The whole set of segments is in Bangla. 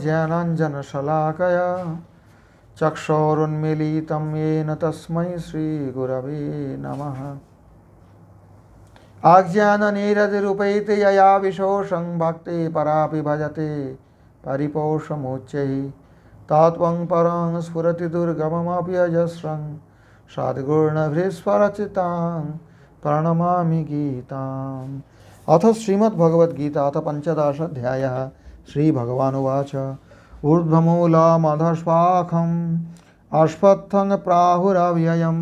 ज्ञानाञ्जनशलाकया चक्षुरुन्मीलितं येन तस्मै श्रीगुरवे नमः। आज्ञाननिरतिरुपैति यया विशोषं भक्ति परापि भजते परिपोषमुच्चैः तत्त्वं परं स्फुरति दुर्गममपि अजस्रं सद्गुणभृस्फरचितां प्रणमामि गीताम्। अथ श्रीमद्भगवद्गीता अथ पंचदशाध्यायः। श्रीभगवानुवाच ऊर्ध्वमूलमधःशाखम् अश्वत्थं प्राहुरव्ययं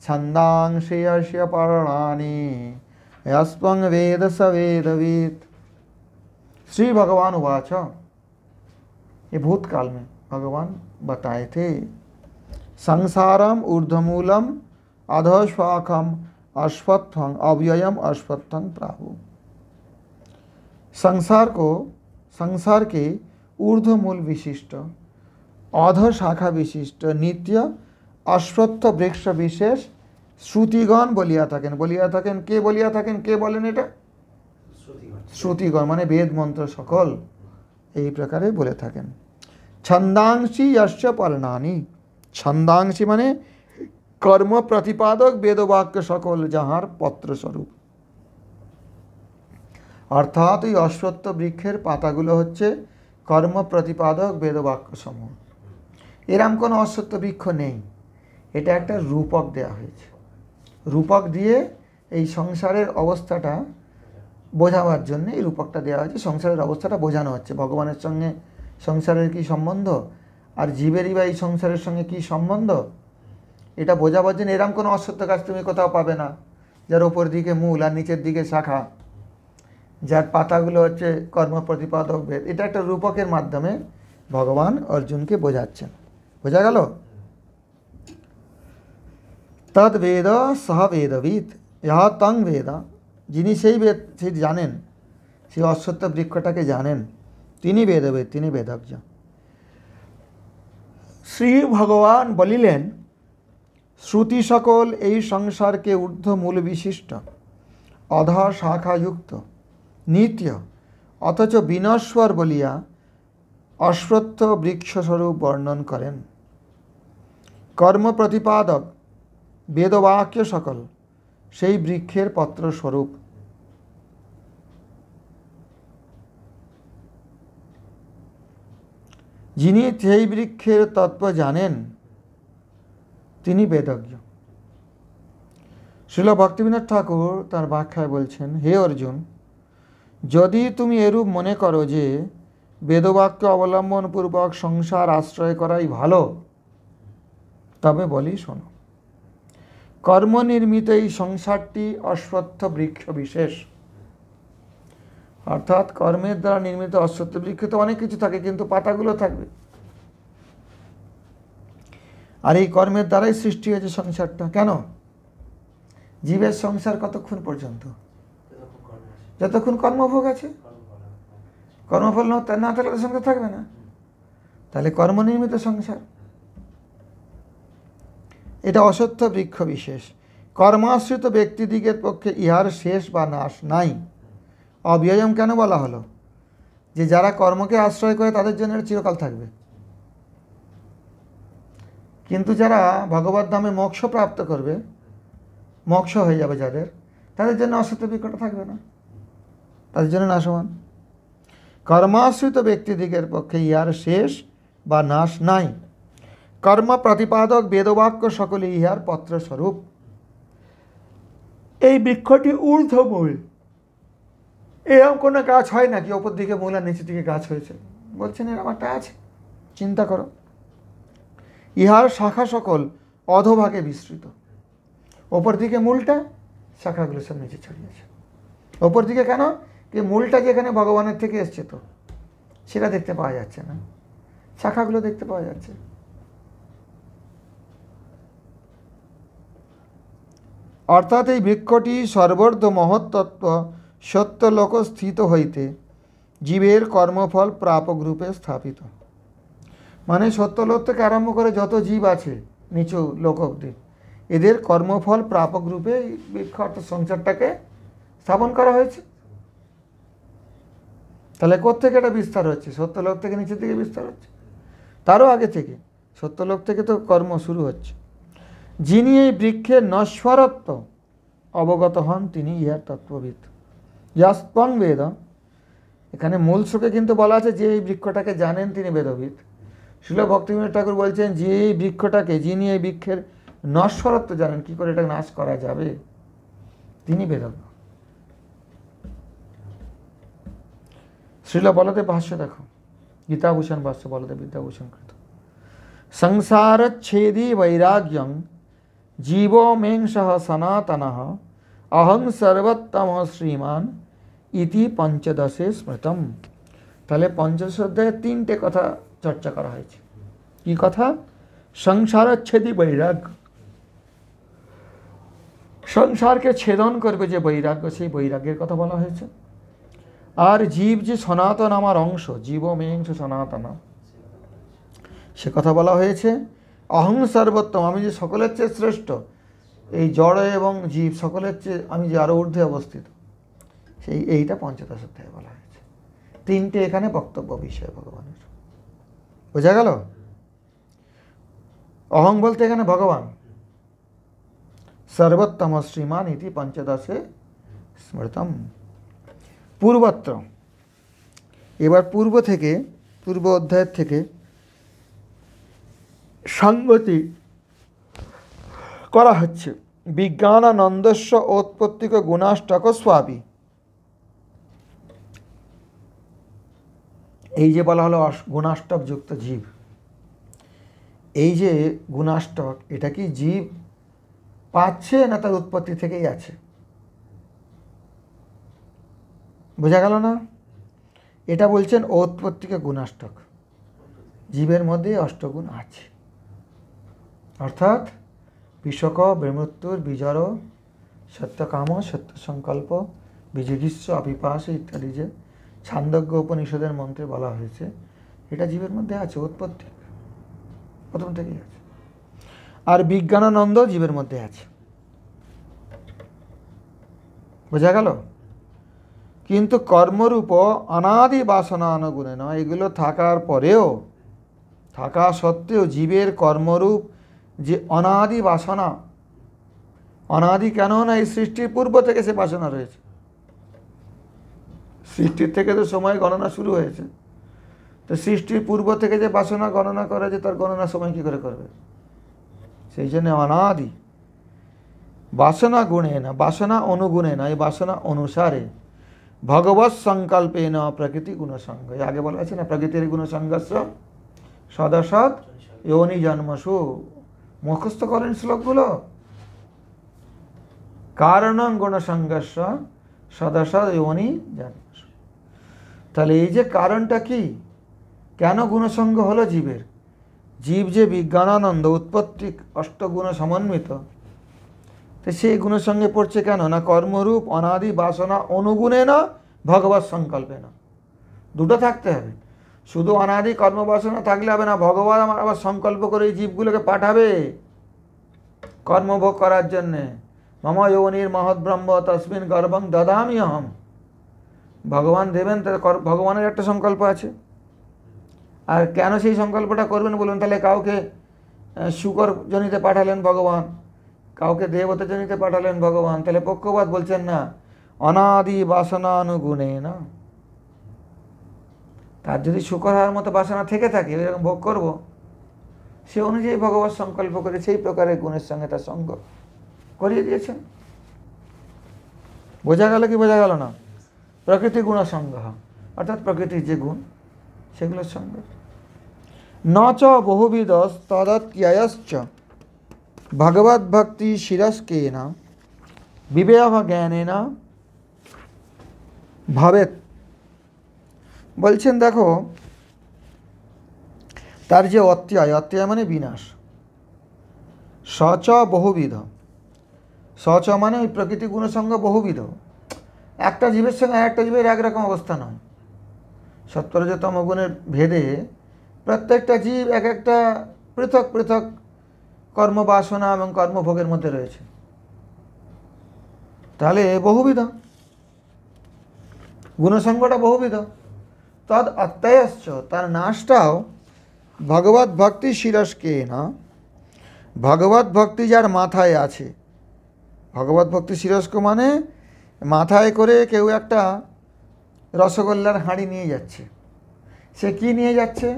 छन्दांसि यस्य पर्णानि यस्त्वं वेद स वेदवित्। श्री भगवान उवाच, ये भूतकाल में भगवान बताए थे। संसारम ऊर्ध्वमूलम अधःशाखम अश्वत्थं अव्ययम अश्वत्थं प्राहु। संसार के ऊर्ध्वमूल विशिष्ट अध शाखा विशिष्ट नित्य अश्वत्थ वृक्ष विशेष श्रुतिगण बलिया थाकेन के बलिया थाकेन के बोलेन एटा श्रुतिगण माने वेद मंत्र सकल এই प्रकारे बोले थाकेन। छंदांसि यस्य पर्णानि, छंदांसि माने कर्म प्रतिपादक वेदवाक्य सकल যাহার पत्र स्वरूप। अर्थात এই অশ্বত্থ বৃক্ষের পাতাগুলো হচ্ছে কর্ম প্রতিপাদক বেদবাক্য সমূহ। এরকম কোনো অশ্বত্থ বৃক্ষ নেই, এটা একটা রূপক দেয়া হয়েছে। রূপক দিয়ে এই সংসারের অবস্থাটা বোঝাবার জন্য এই রূপকটা দেওয়া হয়েছে। সংসারের অবস্থাটা বোঝানো হচ্ছে ভগবানের সঙ্গে সংসারের কি সম্বন্ধ আর জীবেরই বা এই সংসারের সঙ্গে কি সম্বন্ধ, এটা বোঝাবার জন্য এরকম কোনো অশ্বত্থ গাছ তুমি কোথাও পাবে না যার ওপর দিকে মূল আর নিচের দিকে শাখা, যার পাতাগুলো হচ্ছে কর্ম প্রতিপাদক বেদ। এটা একটা রূপকের মাধ্যমে ভগবান অর্জুনকে বোঝাচ্ছেন। বোঝা গেল? তদ বেদ সহ বেদবিদ ইহা তং বেদ, যিনি সেই বেদ সেই জানেন, সেই অশ্বত্থ বৃক্ষটাকে জানেন, তিনি বেদবিদ, তিনি বেদজ্ঞ। শ্রী ভগবান বলিলেন, শ্রুতি সকল এই সংসারকে ঊর্ধ্বমূল বিশিষ্ট অধ শাখাযুক্ত নিত্য অথচ বিনশ্বর বলিয়া অশ্বত্থ বৃক্ষস্বরূপ বর্ণন করেন। কর্ম প্রতিপাদক বেদবাক্য সকল সেই বৃক্ষের পত্র স্বরূপ। যিনি সেই বৃক্ষের তত্ত্ব জানেন তিনি বেদজ্ঞ। শ্রীল ভক্তিবিনোদ ঠাকুর তার ব্যাখ্যায় বলছেন, হে অর্জুন, যদি তুমি এরূপ মনে করো যে বেদবাক্য অবলম্বনপূর্বক সংসার আশ্রয় করাই ভালো, তবে বলি শোনো। কর্মনির্মিত এই সংসারটি অশ্বত্থ বৃক্ষ বিশেষ। অর্থাৎ কর্মের দ্বারা নির্মিত অশ্বত্থ বৃক্ষ তো অনেক কিছু থাকে, কিন্তু পাতাগুলো থাকবে। আর এই কর্মের দ্বারাই সৃষ্টি হয়েছে সংসারটা। কেন? জীবের সংসার কতক্ষণ পর্যন্ত? যতক্ষণ কর্মভোগ আছে। কর্মফল না থাকলে তো সংসার থাকবে না। তাহলে কর্মনির্মিত সংসার, এটা অশ্বত্থ বৃক্ষ বিশেষ। কর্মাশ্রিত ব্যক্তিদিগের পক্ষে ইহার শেষ বা নাশ নাই। অব্যয়ম কেন বলা হলো? যে যারা কর্মকে আশ্রয় করে তাদের জন্য চিরকাল থাকবে, কিন্তু যারা ভগবত ধামে মোক্ষ প্রাপ্ত করবে, মোক্ষ হয়ে যাবে যাদের, তাদের জন্য অশ্বত্থ বৃক্ষটা থাকবে না, তাদের জন্য নাশমান। কর্মাশ্রিত ব্যক্তিদিগের পক্ষে ইহার শেষ বা নাশ নাই। কর্ম প্রতিপাদক বেদবাক্য সকলে ইহার পত্র স্বরূপ। এই বৃক্ষটি ঊর্ধ্বমূল। এরকম কোনো গাছ হয় নাকি ওপর দিকে মূল আর নিচের দিকে গাছ হয়েছে? বলছেন এরকম একটা আছে, চিন্তা করো। ইহার শাখা সকল অধোভাগে বিস্তৃত। ওপর দিকে মূলটা, শাখাগুলো সব নিচে ছড়িয়েছে। ওপর দিকে কেন? কি মূলটা যেখানে ভগবানের থেকে এসছে তো সেটা দেখতে পাওয়া যাচ্ছে না, শাখাগুলো দেখতে পাওয়া যাচ্ছে। অর্থাৎ এই বৃক্ষটি সর্বর্ধ মহত্তত্ত্ব সত্যলোক স্থিত হইতে জীবের কর্মফল প্রাপক রূপে স্থাপিত। মানে সত্যলোক থেকে আরম্ভ করে যত জীব আছে নিচু লোক অবধি, এদের কর্মফল প্রাপক রূপে বৃক্ষ অর্থাৎ সংসারটাকে স্থাপন করা হয়েছে। তাহলে কোত্থেকে এটা বিস্তার হচ্ছে? সত্যলোক থেকে নিচের দিকে বিস্তার হচ্ছে, তারও আগে থেকে। সত্যলোক থেকে তো কর্ম শুরু হচ্ছে। যিনি এই বৃক্ষের নশ্বরত্ব অবগত হন তিনি ইহার তত্ত্ববিদ। ইয়াস্পং বেদ, এখানে মূল শ্লোকে কিন্তু বলা আছে যে এই বৃক্ষটাকে জানেন তিনি বেদবিদ। শিল ভক্তিবিনোদ ঠাকুর বলছেন যে এই বৃক্ষটাকে, যিনি এই বৃক্ষের নশ্বরত্ব জানেন, কি করে এটাকে নাশ করা যাবে, তিনি বেদজ্ঞ। শ্রীল বলদেব ভাষ্য দেখো, গীতাভূষণ ভাষ্য, বলদেব বিদ্যাভূষণ কৃত। সংসারচ্ছেদী বৈরাগ্যং জীবো মেংসহ সনাতনঃ অহং সর্বোত্তম শ্রীমান ইতি পঞ্চদশে স্মৃতম। তাহলে পঞ্চদশ অধ্যায়ে 3টে কথা চর্চা করা হয়েছে। কি কথা? সংসারচ্ছেদী বৈরাগ্য, সংসারকে ছেদন করবে যে বৈরাগ্য, সেই বৈরাগ্যের কথা বলা হয়েছে। আর জীব যে সনাতন আমার অংশ, জীব মেংস সনাতন, সে কথা বলা হয়েছে। অহং সর্বোত্তম, আমি যে সকলের চেয়ে শ্রেষ্ঠ, এই জড় এবং জীব সকলের চেয়ে আমি যে আরও ঊর্ধ্বে অবস্থিত, এইটা পঞ্চদশ অধ্যায়ে বলা হয়েছে। 3টে এখানে বক্তব্য বিষয় ভগবানের। বোঝা গেল? অহং বলতে এখানে ভগবান, সর্বোত্তম শ্রীমান ইতি পঞ্চদশে স্মৃতম। পূর্বত্র, এবার পূর্ব থেকে, পূর্ব অধ্যায়ের থেকে সঙ্গতি করা হচ্ছে। বিজ্ঞানানন্দস্য ঔৎপত্তিক গুণাষ্টক স্বাপী। এই যে বলা হলো গুণাষ্টক যুক্ত জীব, এই যে গুণাষ্টক, এটা কি জীব পাচ্ছে না তার উৎপত্তি থেকেই আছে? বোঝা গেল না? এটা বলছেন ঔৎপত্তিক গুণাষ্টক, জীবের মধ্যে অষ্টগুণ আছে। অর্থাৎ বিশ্বক, বিমৃত্যুর, বিজড়, সত্যকাম, সত্য সংকল্প, বিজিগীষ্য, অপিপাস ইত্যাদি যে ছান্দোগ্য উপনিষদের মন্ত্রে বলা হয়েছে, এটা জীবের মধ্যে আছে, উৎপত্তি প্রথম থেকেই আছে। আর বিজ্ঞানানন্দ জীবের মধ্যে আছে। বোঝা গেল? কিন্তু কর্মরূপ অনাদি বাসনা অনুগুণে নয়, এগুলো থাকার পরেও, থাকা সত্ত্বেও জীবের কর্মরূপ যে অনাদি বাসনা, অনাদি কেন না, এই সৃষ্টির পূর্ব থেকে সে বাসনা রয়েছে। সৃষ্টির থেকে তো সময় গণনা শুরু হয়েছে, তো সৃষ্টির পূর্ব থেকে যে বাসনা গণনা করে, যে তার গণনা সময় কী করে করবে? সেই জন্য অনাদি বাসনা গুণে না, বাসনা অনুগুণে না, এই বাসনা অনুসারে ভগবৎ সংকল্পে না প্রকৃতি গুণসঙ্গ। আগে বলা আছে না, প্রকৃতির গুণসঙ্গস্য সদসৎ যোনি জন্মসু। মুখস্থ করেন শ্লোকগুলো। কারণং গুণসঙ্গস্য সদসৎ যোনি জন্মসু। তাহলে এই যে কারণটা কি, কেন গুণসঙ্গ হলো জীবের? জীব যে বিজ্ঞানানন্দ উৎপত্তি অষ্টগুণ সমন্বিত, তো সেই গুণের সঙ্গে পড়ছে কেন না, কর্মরূপ অনাদি বাসনা অনুগুণে না ভগবৎ সংকল্পে না। দুটো থাকতে হবে। শুধু অনাদি কর্মবাসনা থাকলে হবে না, ভগবান আমার আবার সংকল্প করে এই জীবগুলোকে পাঠাবে কর্মভোগ করার জন্যে। মম যোনির মহৎ ব্রহ্ম তস্মিন গর্ভং দদামি অহম। ভগবান দেবেন, ভগবানের একটা সংকল্প আছে। আর কেন সেই সংকল্পটা করবেন বলুন? তাহলে কাউকে শুকর জনিতে পাঠালেন ভগবান, কাউকে দেবতা জনিতে পাঠালেন ভগবান, তাহলে পক্ষপাত বলছেন না, অনাদি বাসনানুগুণে না। তার যদি শুকর হওয়ার মতো বাসনা থেকে থাকে, এরকম ভোগ করব, সে অনুযায়ী ভগবান সংকল্প করে সেই প্রকারের গুণের সঙ্গে তার সঙ্গ করিয়ে দিয়েছেন। বোঝা গেল কি বোঝা গেল না? প্রকৃতি গুণ সঙ্গ, অর্থাৎ প্রকৃতির যে গুণ সেগুলোর সঙ্গে। ন চ বহুবিধ তদত্যয়শ্চ ভগবদ ভক্তি শিরস্কেন বিবেক জ্ঞানেন ভবেত। বলছেন দেখো, তার যে অত্যয়, অত্যয় মানে বিনাশ। সচ বহুবিধ, সচ মানে ওই প্রকৃতি গুণসঙ্গ বহুবিধ। একটা জীবের সঙ্গে একটা জীবের একরকম অবস্থা নয়। সত্তরজতম গুণের ভেদে প্রত্যেকটা জীব এক একটা পৃথক পৃথক কর্মবাসনা এবং কর্মভোগের মধ্যে রয়েছে। তাহলে বহুবিধ, গুণসঙ্গটা বহুবিধ। তদ অত্যয়শ্চ, তার নাশটাও ভগবত ভক্তি শিরস্কে না, ভগবত ভক্তি যার মাথায় আছে। ভগবত ভক্তি শিরস্ক মানে মাথায় করে কেউ একটা রসগোল্লার হাঁড়ি নিয়ে যাচ্ছে। সে কি নিয়ে যাচ্ছে?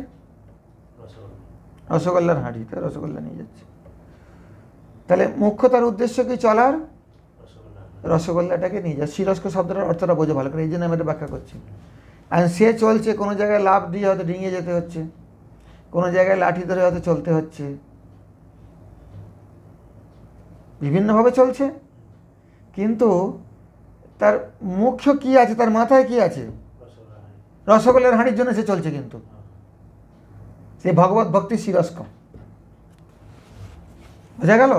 রসগোল্লার হাঁড়ি, তো রসগোল্লা নিয়ে যাচ্ছে। তাহলে মুখ্য তার উদ্দেশ্য কি? চলার রসগোল্লাটাকে নিয়ে যায়। শিরস্ক শব্দটার অর্থটা বোঝো ভালো করে, এই জন্য আমি এটা ব্যাখ্যা করছি। আর সে চলছে, কোনো জায়গায় লাফ দিয়ে হয়তো ডিঙিয়ে যেতে হচ্ছে, কোনো জায়গায় লাঠি ধরে হয়তো চলতে হচ্ছে, বিভিন্নভাবে চলছে, কিন্তু তার মুখ্য কি আছে? তার মাথায় কি আছে? রসগোল্লার হাঁড়ির জন্য সে চলছে, কিন্তু সে ভগবত ভক্তি শিরস্ক। বোঝা গেল?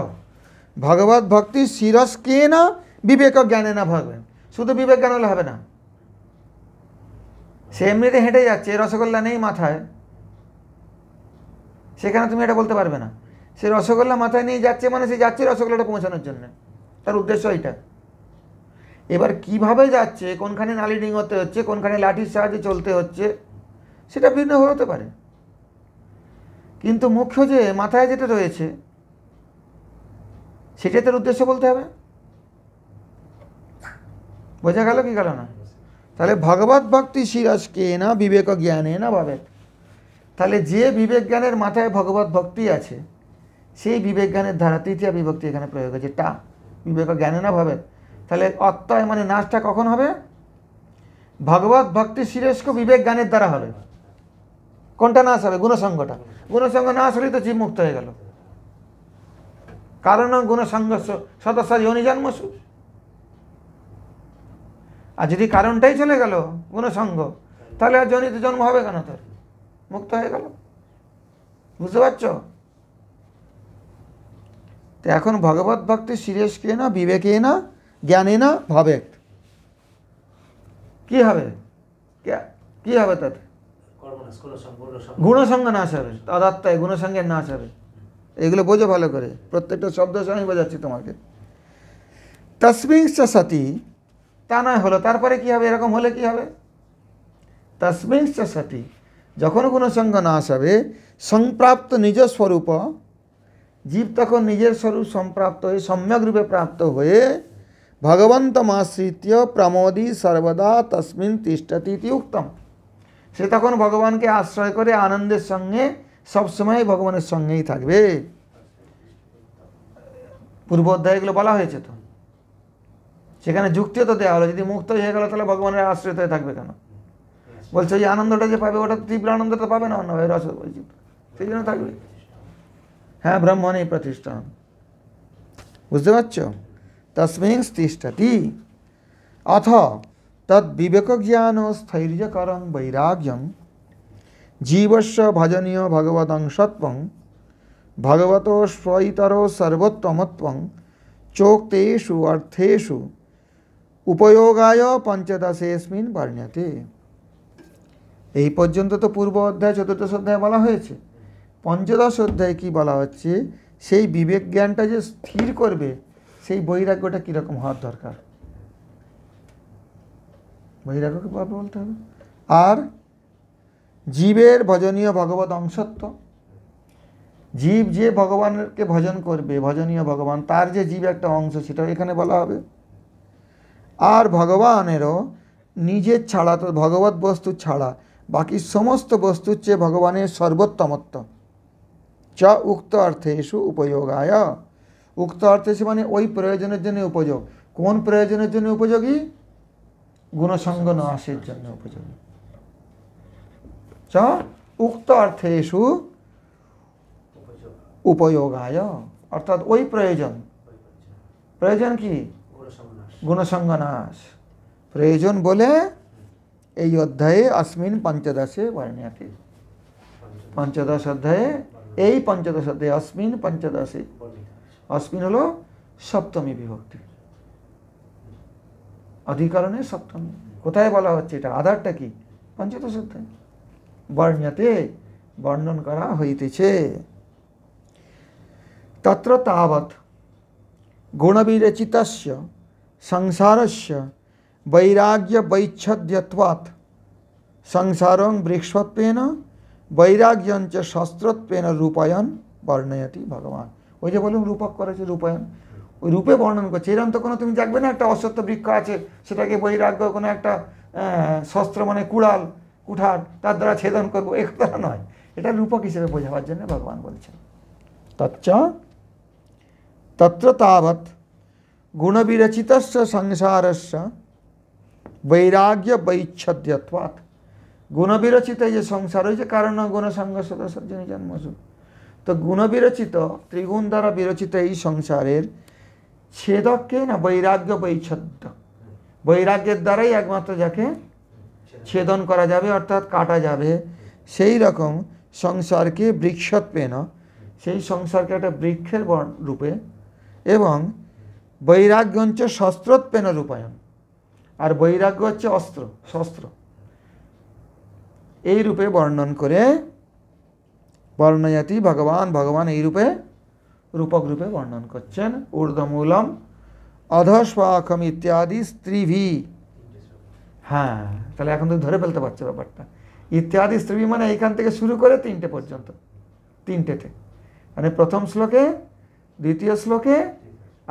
ভগবত ভক্তি শিরস্কে না বিবেক জ্ঞানে না ভাববেন। শুধু বিবেক জ্ঞান হলে হবে না। সে এমনিতে হেঁটে যাচ্ছে, রসগোল্লা নেই মাথায়, সেখানে তুমি এটা বলতে পারবে না। সে রসগোল্লা মাথায় নিয়ে যাচ্ছে মানে সে যাচ্ছে রসগোল্লাটা পৌঁছানোর জন্য, তার উদ্দেশ্য এইটা। এবার কিভাবে যাচ্ছে, কোনখানে নালি ডিঙোতে হচ্ছে, কোনখানে লাঠির সাহায্যে চলতে হচ্ছে, সেটা ভিন্ন হতে পারে, কিন্তু মুখ্য যে মাথায় যেটা রয়েছে সেটাই তার উদ্দেশ্য বলতে হবে। বোঝা গেল কি গেল না? তাহলে ভগবত ভক্তি শিরস্কে না বিবেক জ্ঞানে না ভাবে। তাহলে যে বিবেক জ্ঞানের মাথায় ভগবত ভক্তি আছে, সেই বিবেক জ্ঞানের দ্বারা তৃতীয় বিভক্তি এখানে প্রয়োগ হয়েছে, টা, বিবেক জ্ঞানে না ভাবে। তাহলে অত্যয় মানে নাশটা কখন হবে? ভগবত ভক্তি শিরস্ক বিবেক জ্ঞানের দ্বারা হবে। কোনটা নাশ হবে? গুণসঙ্গটা। গুণসঙ্গ নাশ হলেই তো জীব মুক্ত হয়ে গেল। কারণ গুণসঙ্গ সদস্য যোনি জন্মসু। আর যদি কারণটাই চলে গেল গুণসঙ্গ, তাহলে আর জনিতে জন্ম হবে কেন? তোর মুক্ত হয়ে গেল। বুঝতে পারছ? তো এখন ভগবত ভক্তি শিরস্কে না বিবেকে না জ্ঞানে না ভাবে, কি হবে? কি হবে তাতে? গুণসঙ্গ নাশ হবে, তদাত্মায় গুণসঙ্গের নাশ হবে। এগুলো বোঝো ভালো করে, প্রত্যেকটা শব্দ আমি বোঝাচ্ছি তোমাকে। তস্মিং চ সতি, তা নয় হলো, তারপরে কি হবে? এরকম হলে কি হবে? তস্মিং চ সতি, যখন গুণসঙ্গ নাশ হবে, সংপ্রাপ্ত নিজ স্বরূপ, জীব তখন নিজের স্বরূপ সম্প্রাপ্ত হয়ে, সম্যক রূপে প্রাপ্ত হয়ে, ভগবন্তমাশ্রিত্য প্রমোদি সর্বদা তস্মিন তিষ্ঠতি ইতি উক্তম। সে তখন ভগবানকে আশ্রয় করে আনন্দের সঙ্গে সবসময় ভগবানের সঙ্গেই থাকবে। পূর্ব অধ্যায়গুলো বলা হয়েছে তো, সেখানে যুক্তিও তো দেওয়া হলো, যদি মুক্ত হয়ে গেল তাহলে ভগবানের আশ্রিত হয়ে থাকবে কেন? বলছে ওই আনন্দটা যে পাবে, ওটা তীব্র আনন্দটা পাবে না অন্যভাবে, রস সেই জন্য থাকবে। হ্যাঁ, ব্রহ্মণেই প্রতিষ্ঠান। বুঝতে পারছ? তস্মিং তিষ্ঠতি অথ তদ বিবেক জ্ঞান স্থৈর্যকরং বৈরাগ্যং জীবস্য ভজনীয় ভগবদংশত্বং ভগবত স্বইতর সর্বোত্তমত্বং চোক্তেষু অর্থেষু উপয়োগায় পঞ্চদশেস্মিন বর্ণ্যতে। এই পর্যন্ত তো পূর্ব অধ্যায় চতুর্দশ অধ্যায় বলা হয়েছে। পঞ্চদশ অধ্যায় কি বলা হচ্ছে? সেই বিবেক জ্ঞানটা যে স্থির করবে, সেই বৈরাগ্যটা কীরকম হওয়ার দরকার, বৈরাগ্যকে বলতে হবে। আর জীবের ভজনীয় ভগবত অংশত্ব, জীব যে ভগবানকে ভজন করবে, ভজনীয় ভগবান, তার যে জীব একটা অংশ, সেটা এখানে বলা হবে। আর ভগবানেরও নিজের ছাড়া, তো ভগবত বস্তু ছাড়া বাকি সমস্ত বস্তুর চেয়ে ভগবানের সর্বোত্তমত্ব। চ উক্ত অর্থেষু উপযোগায়, উক্ত অর্থেষু মানে ওই প্রয়োজনের জন্য উপযোগ। কোন প্রয়োজনের জন্য উপযোগী? গুণসঙ্গ নাশের জন্য উপযোগী। চ উক্ত অর্থেষু উপযোগায়, অর্থাৎ ওই প্রয়োজন। প্রয়োজন কি? গুণসঙ্গ নাশ। প্রয়োজন বলে এই অধ্যায়ে অস্মিন পঞ্চদশে বর্ণিয়াতে, পঞ্চদশ অধ্যায়ে, এই পঞ্চদশ অধ্যায়ে অস্মিন পঞ্চদশে, অস্মিন হলো সপ্তমী বিভক্তি, অধিকরণে সপ্তমী। কোথায় বলা হচ্ছে এটা? আধারটা কি? পঞ্চদশ অধ্যায়। বর্ণিয়াতে বর্ণন করা হইতেছে। তত্র তাবৎ গুণবিরচিতস্য সংসারস্য বৈরাগ্য বৈচ্ছদ্যত্বাৎ সংসারং বৃক্ষত্বেন বৈরাগ্যঞ্চ শস্ত্রত্বেন রূপায়ণ বর্ণয়তি ভগবান। ওই যে বলুন রূপক করেছে, রূপায়ণ, ওই রূপে বর্ণন করছে। এরকম তো কোনো তুমি দেখবে না একটা অশ্বত্থ বৃক্ষ আছে, সেটাকে বৈরাগ্য কোনো একটা শস্ত্র মানে কুঠার তার দ্বারা ছেদন করবো, এ কথা নয়, এটা রূপক হিসেবে বোঝাবার জন্য ভগবান বলছেন। তত্র তাবৎ গুণবিরচিতস্য সংসারস্য বৈরাগ্য বৈচ্ছদ্যত্বাৎ। গুণবিরচিত যে সংসার হয়েছে কারণ গুণ সংঘর্ষ সজ্জনী জন্মসু, তো গুণবিরচিত ত্রিগুণ দ্বারা বিরচিত এই সংসারের ছেদককে না বৈরাগ্য বৈচ্ছদ্য, বৈরাগ্যের দ্বারাই একমাত্র যাকে ছেদন করা যাবে অর্থাৎ কাটা যাবে, সেই রকম সংসারকে বৃক্ষত্বেন, সেই সংসারকে একটা বৃক্ষের রূপে, এবং বৈরাগ্যঞ্চ শস্ত্রত্বেন রূপায়ণ, আর বৈরাগ্য হচ্ছে অস্ত্র, শস্ত্র, এই রূপে বর্ণন করে বর্ণয়তি ভগবান, ভগবান এই রূপে রূপক রূপে বর্ণন করছেন। ঊর্ধ্বমূলম অধঃশ্বাখম ইত্যাদি স্ত্রীভি। হ্যাঁ, তাহলে এখন তো ধরে ফেলতে পারছে ব্যাপারটা। ইত্যাদি স্ত্রীভি মানে এইখান থেকে শুরু করে 3টে পর্যন্ত, 3টেতে, মানে প্রথম শ্লোকে, দ্বিতীয় শ্লোকে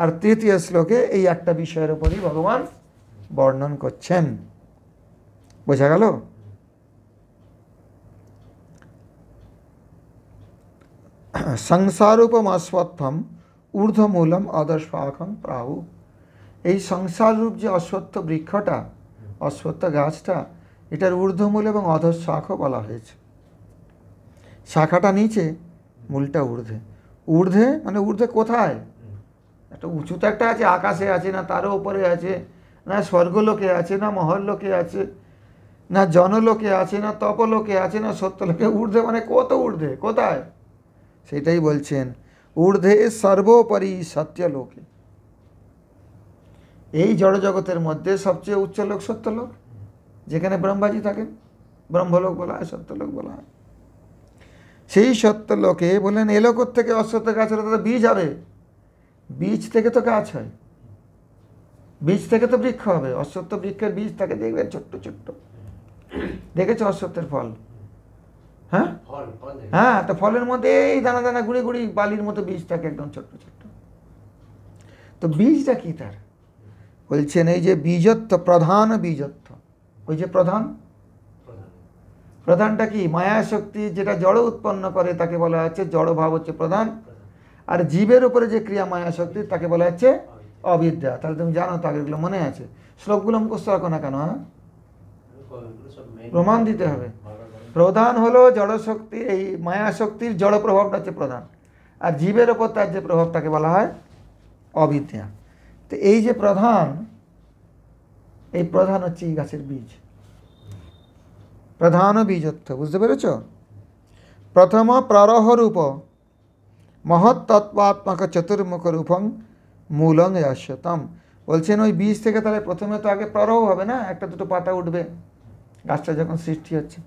আর তৃতীয় শ্লোকে এই একটা বিষয়ের উপরই ভগবান বর্ণন করছেন। বোঝা গেল? সংসারূপম অশ্বত্থম ঊর্ধ্বমূলম অধঃশ্বাখম প্রাহু। এই সংসাররূপ যে অশ্বত্থ বৃক্ষটা, অশ্বত্থ গাছটা, এটার ঊর্ধ্বমূল এবং অধঃশ্বাখও বলা হয়েছে। শাখাটা নিচে, মূলটা ঊর্ধ্বে। ঊর্ধ্বে মানে ঊর্ধ্বে কোথায়? একটা উঁচুতে একটা আছে, আকাশে আছে, না তারও উপরে আছে, না স্বর্গলোকে আছে, না মহল্লোকে আছে, না জনলোকে আছে, না তপলোকে আছে, না সত্যলোকে। ঊর্ধ্বে মানে কত ঊর্ধ্বে, কোথায়? সেটাই বলছেন, ঊর্ধ্বে সর্বোপরি সত্যলোকে। এই জড়জগতের মধ্যে সবচেয়ে উচ্চ লোক সত্যলোক, যেখানে ব্রহ্মাজি থাকেন, ব্রহ্মলোক বলা হয়, সত্যলোক বলা হয়। সেই সত্যলোকে বললেন এলোকর থেকে অশ্বত্থ গাছ হলে তো বীজ হবে, বীজ থেকে তো গাছ হয়, বীজ থেকে তো বৃক্ষ হবে। অশ্বত্থ বৃক্ষের বীজ থাকে, দেখবেন ছোট্ট ছোট্ট, দেখেছো অশ্বত্থের ফল? হ্যাঁ হ্যাঁ, তো ফলের মধ্যে এই দানা দানা গুঁড়ি গুঁড়ি বালির মতো বীজ থাকে, একদম ছোট্ট ছোট্ট। তো বীজটা কি তার? বলছেন এই যে বীজত্ব, প্রধান বীজত্ব, ওই যে প্রধানটা কি? মায়া শক্তি যেটা জড় উৎপন্ন করে তাকে বলা হচ্ছে জড় ভাব, হচ্ছে প্রধান। আর জীবের উপরে যে ক্রিয়া মায়া শক্তি তাকে বলা হচ্ছে অবিদ্যা। তাহলে তুমি জানো তো, আগেরগুলো মনে আছে? শ্লোকগুলো মুখস্থ রাখো না কেন? হ্যাঁ, প্রমাণ দিতে হবে। প্রধান হলো জড় শক্তি, এই মায়া শক্তির জড় প্রভাবটা হচ্ছে প্রধান, আর জীবের ওপর তার যে প্রভাব তাকে বলা হয় অবিদ্যা। তো এই যে প্রধান, এই প্রধান হচ্ছে এই গাছের বীজ, প্রধান বীজত্ব। বুঝতে পেরেছ? প্রথম প্ররহরূপ মহত্তত্ত্বাত্মক চতুর্মুখ রূপং মূলং যস্যতম। বলছেন ওই বীজ থেকে তাহলে প্রথমে তো আগে প্ররহ হবে না, একটা দুটো পাতা উঠবে গাছটা যখন সৃষ্টি হচ্ছে।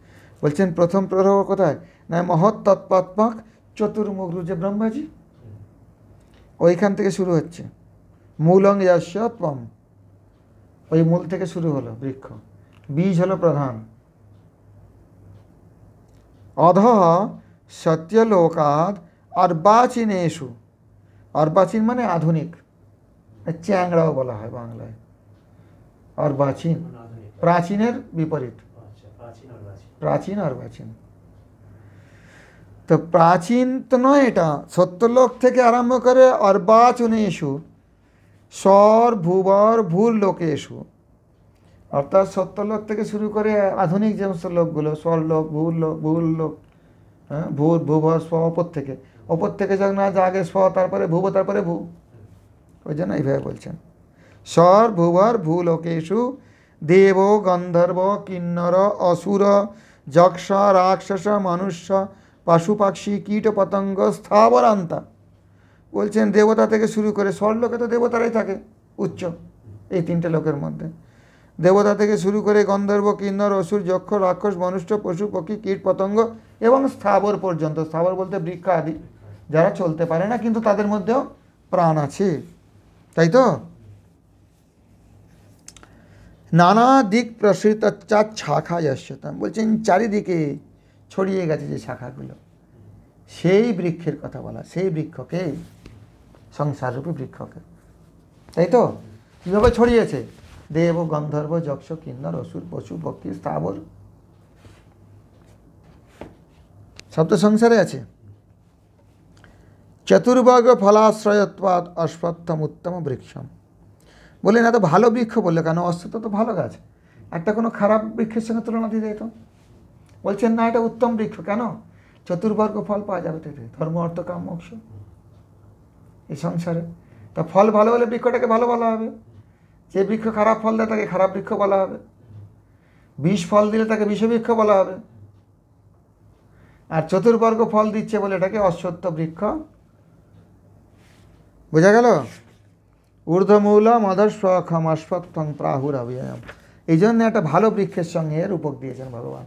বলছেন প্রথম প্ররহ কোথায়? না মহত্তত্ত্বাত্মক চতুর্মুখ, যে ব্রহ্মাজি, ওইখান থেকে শুরু হচ্ছে। মূলং যস্যতম, ওই মূল থেকে শুরু হলো বৃক্ষ, বীজ হলো প্রধান। অধঃ সত্যলোকাদ অর্বাচীনেষু, অর্বাচীন মানে আধুনিক, চ্যাংড়াও বলা হয় বাংলায়। অর্বাচীন প্রাচীনের বিপরীত, প্রাচীন অর্বাচীন। তো প্রাচীন তো নয় এটা, সত্যলোক থেকে আরম্ভ করে অর্বাচনেষু স্বর ভূবর ভূর লোকেষু, অর্থাৎ সত্যলোক থেকে শুরু করে আধুনিক যে সমস্ত লোকগুলো, স্বরলোক, ভূর লোক, হ্যাঁ, ভূর ভূবর স্ব, ওপর থেকে যখন না আগে স্ব, তারপরে ভূব, তারপরে ভূ, ওই জন্য এইভাবে বলছেন। স্বর ভূবর ভূ লোকেষু দেব গন্ধর্ব কিন্নর অসুর যক্ষ রাক্ষস মনুষ্য পশু পাখি কীট পতঙ্গ স্থাবরান্তা। বলছেন দেবতা থেকে শুরু করে, স্বরলোকে তো দেবতারাই থাকে উচ্চ, এই 3টে লোকের মধ্যে। দেবতা থেকে শুরু করে গন্ধর্ব কিন্নর অসুর যক্ষ রাক্ষস মনুষ্য পশু পক্ষী কীট পতঙ্গ এবং স্থাবর পর্যন্ত। স্থাবর বলতে বৃক্ষ আদি, যারা চলতে পারে না কিন্তু তাদের মধ্যেও প্রাণ আছে, তাই তো? নানা দিক প্রসৃত চার শাখা যস্যতাম, বলছেন চারিদিকে ছড়িয়ে গেছে যে শাখাগুলো, সেই বৃক্ষের কথা বলা, সেই বৃক্ষকে, সংসাররূপী বৃক্ষকে, তাই তো? কীভাবে ছড়িয়েছে? দেব, গন্ধর্ব, যক্ষ, কিন্নর, অসুর, পশু, পক্ষী, স্থাবর, সব তো সংসারে আছে। চতুর্বর্গ ফলাশ্রয়ত্বাৎ অশ্বত্থম উত্তম বৃক্ষম, বললেন এত ভালো বৃক্ষ বললে কেন? অশ্বত্থ তো ভালো গাছ, একটা কোনো খারাপ বৃক্ষের সঙ্গে তুলনা দিয়ে দেয় তো? বলছেন না, এটা উত্তম বৃক্ষ। কেন? চতুর্বর্গ ফল পাওয়া যাবে থেকে, ধর্ম, অর্থ, কাম, মোক্ষ এই সংসারে। তা ফল ভালো হলে বৃক্ষটাকে ভালো বলা হবে, যে বৃক্ষ খারাপ ফল দেয় তাকে খারাপ বৃক্ষ বলা হবে, বিষ ফল দিলে তাকে বিষবৃক্ষ বলা হবে। আর চতুর্বর্গ ফল দিচ্ছে বলে এটাকে অশ্বত্থ বৃক্ষ। বোঝা গেল? ঊর্ধ্বমূলম অধঃস্বখম অশ্বত্থং প্রাহুর অব্যয়ম, এই জন্য একটা ভালো বৃক্ষের সঙ্গে রূপক দিয়েছেন ভগবান।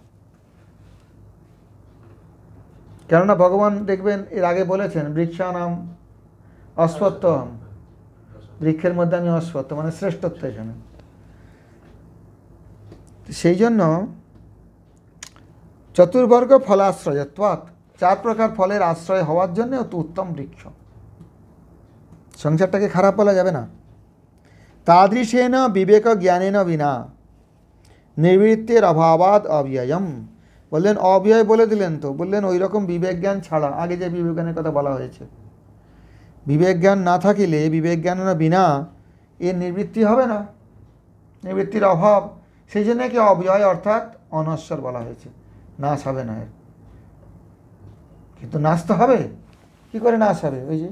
কেননা ভগবান দেখবেন এর আগে বলেছেন বৃক্ষানাম অশ্বত্থম, বৃক্ষের মধ্যে আমি অশ্বত্থ, মানে শ্রেষ্ঠত্ব এখানে। সেই জন্য চতুর্বর্গ ফলাশ্রয়ত্বাৎ, চার প্রকার ফলের আশ্রয় হওয়ার জন্য অত উত্তম বৃক্ষ। সংসারটাকে খারাপ বলা যাবে না। তাদৃশেন বিবেক জ্ঞানেন বিনা নিবৃত্তের অভাবাৎ অব্যয়ম, বললেন অব্যয় বলে দিলেন তো, বললেন ওই রকম বিবেক জ্ঞান ছাড়া, আগে যে বিবেক জ্ঞানের কথা বলা হয়েছে, বিবেক জ্ঞান না থাকিলে, বিবেক জ্ঞানের বিনা এর নিবৃত্তি হবে না, নিবৃত্তির অভাব, সেই জন্য কি অব্যয় অর্থাৎ অনশ্বর বলা হয়েছে, নাশ হবে না এর। কিন্তু নাশ তো হবে, কী করে নাশ হবে? ওই যে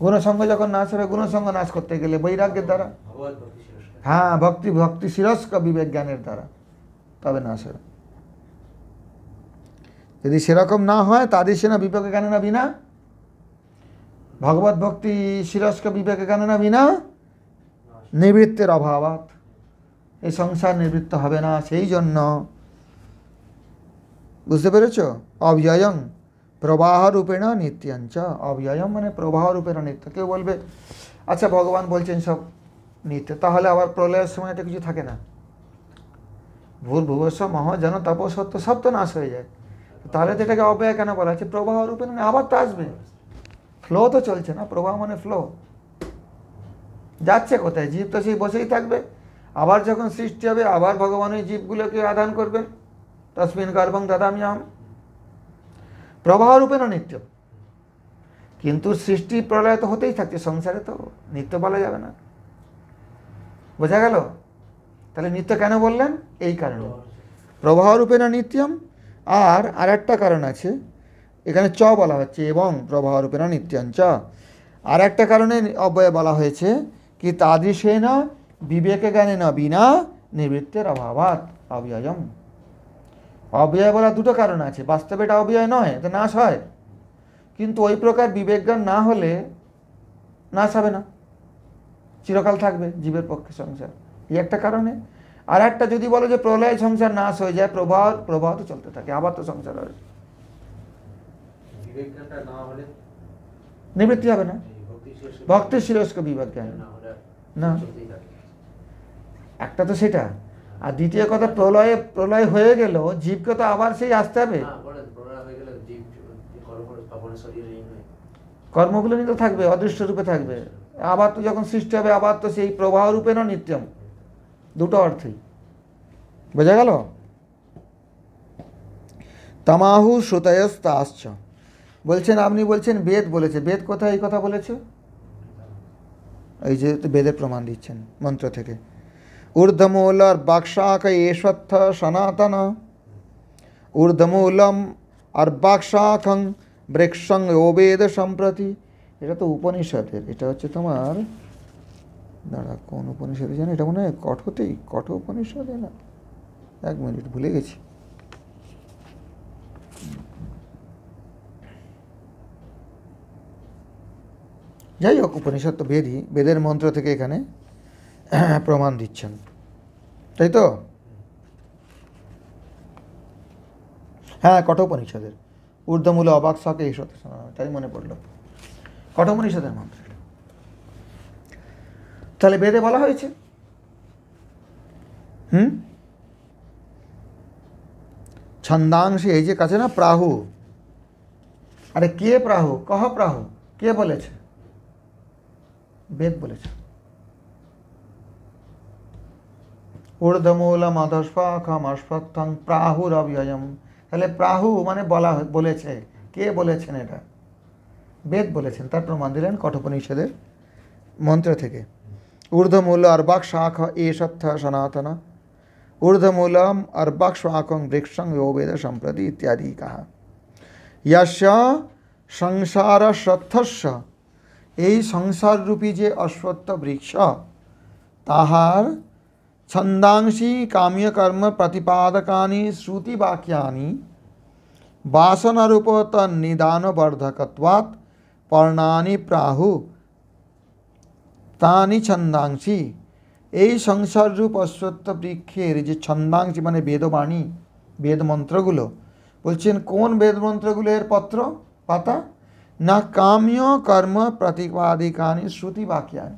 গুণসঙ্গ যখন নাশ হবে, গুণসঙ্গ নাশ করতে গেলে বৈরাগ্যের দ্বারা, হ্যাঁ, ভক্তি শিরস্ক বিবেক জ্ঞানের দ্বারা, তবে নাশ হবে। যদি সেরকম না হয়, তাদের সেনা বিবেক জ্ঞান না বিনা, ভগবত ভক্তি শিরস্ক বিবেক জ্ঞান না বিনা নিবৃত্তের অভাবাৎ, এই সংসার নিবৃত্ত হবে না। সেই জন্য বুঝতে পেরেছ? অব্যয়ং প্রবাহ রূপেণ নিত্যাঞ্চ, অব্যয়ম মানে প্রবাহ রূপেণ নিত্য। কেউ বলবে আচ্ছা ভগবান বলছেন সব নিত্য, তাহলে আবার প্রলয়ের সময় তো কিছু থাকে না, ভূর্ভুবস্ব মহ জন তপসত্ব সব তো নাশ হয়ে যায়, তাহলে তো এটাকে অব্যয় কেন বলা হচ্ছে? প্রবাহ রূপেণ আবার তো আসবে, ফ্লো তো চলছে না, প্রবাহ মানে ফ্লো, যাচ্ছে কোথায়? জীব তো সেই বসেই থাকবে, আবার যখন সৃষ্টি হবে আবার ভগবান ওই জীবগুলোকে আদান করবেন, তস্মিন গর্ভং দদামি আহম, প্রবাহ রূপেণ নিত্য। কিন্তু সৃষ্টি প্রলয় তো হতেই থাকছে সংসারে, তো নিত্য বলা যাবে না। বোঝা গেল? তাহলে নিত্য কেন বললেন? এই কারণে, প্রবাহ রূপেণ নিত্যম। আর একটা কারণ আছে, এখানে চ বলা হচ্ছে, এবং প্রবাহ রূপেণ নিত্যঞ্চ। আর একটা কারণে অব্যয় বলা হয়েছে কি, তাদৃশেন বিবেক জ্ঞানেন বিনা নিবৃত্তের অভাবাৎ অব্যয়ম। অব্যয় বলার দুটো কারণ আছে, বাস্তবে এটা অব্যয় নয়, এটা নাশ হয়, কিন্তু ওই প্রকার বিবেক জ্ঞান না হলে নাশ হবে না, চিরকাল থাকবে জীবের পক্ষে সংসার, এই একটা কারণে। আর একটা যদি বলো যে প্রলয় সংসার নাশ হয়ে যায়, প্রবাহ তো চলতে থাকে, আবার তো সংসার হবে, নিবৃত্তি হবে না, ভক্তি শিরস্ক বিবেক জ্ঞান না, একটা তো সেটা। আর দ্বিতীয় কথা, প্রলয় হয়ে গেল জীবকে তো আবার সেই আসতে হবে, কর্মগুলো নিতে থাকবে, অদৃশ্য রূপে থাকবে, আবার তো যখন সৃষ্টি হবে আবার তো সেই প্রবাহ রূপেণ নিত্যম, দুটো অর্থই। বোঝা গেল? তামাহু শ্রুতয়স্তাশ্চ, বলছেন আপনি বলছেন বেদ বলেছে, বেদ কোথায় এই কথা বলেছে? এই যে বেদের প্রমাণ দিচ্ছেন মন্ত্র থেকে। ঊর্ধ্বমূলর বাক্সাক এষত্থ সনাতন, ঊর্ধ্বমূলম আর বাক্সাখং বৃক্ষং ওবেদ সম্প্রতি। এটা তো উপনিষদের, এটা হচ্ছে তোমার, দাঁড়া কোন উপনিষদে জানো? এটা মনে হয় কঠ উপনিষদে না, এক মিনিট ভুলে গেছি। যাই হোক, উপনিষদ তো বেদই, বেদের মন্ত্র থেকে এখানে প্রমাণ দিচ্ছেন, তাই তো? হ্যাঁ, কঠোপনিষদের ঊর্ধ্বমূল অবাক্সাকে এই সত্য, তাই মনে পড়লো, কঠোপনিষদের মন্ত্র। তাহলে বেদে বলা হয়েছে ছন্দাংশী, এই যে কাছে না প্রাহু, আরে কে প্রাহু, কহ প্রাহু, কে বলেছে? বেদ বলেছে। ঊর্ধ্বমূলম অধঃশাখম অশ্বত্থং প্রাহুরব্যয়ম। তাহলে প্রাহু মানে বলেছে, কে বলেছেন? এটা বেদ বলেছেন। তার প্রমাণ দিলেন কঠোপনিষদের মন্ত্র থেকে। ঊর্ধ্বমূল অর্বাক শাখ এষত্থ সনাতন, ঊর্ধ্বমূলম অর্বাক শাখং বৃক্ষং यो वेद সম্প্রতি ইত্যাদি কাহা। यस्य সংসার সত্যস্য, এই সংসাররূপী যে অশ্বত্থ বৃক্ষ, তাহার ছন্দাংশী কাম্যকর্ম প্রতিপাদকানি শ্রুতিবাক্যানি বাসনারূপ তন্নিদানবর্ধকত্বাৎ পর্ণানি প্রাহু তানি ছন্দাংশী। এই সংসাররূপ অশ্বত্থ বৃক্ষের যে ছন্দাংশী মানে বেদবাণী, বেদমন্ত্রগুলো, বলছেন কোন বেদমন্ত্রগুলো এর পত্র পাতা? না কাম্য কর্ম প্রতিপাদিকানি শ্রুতি বাক্যানি,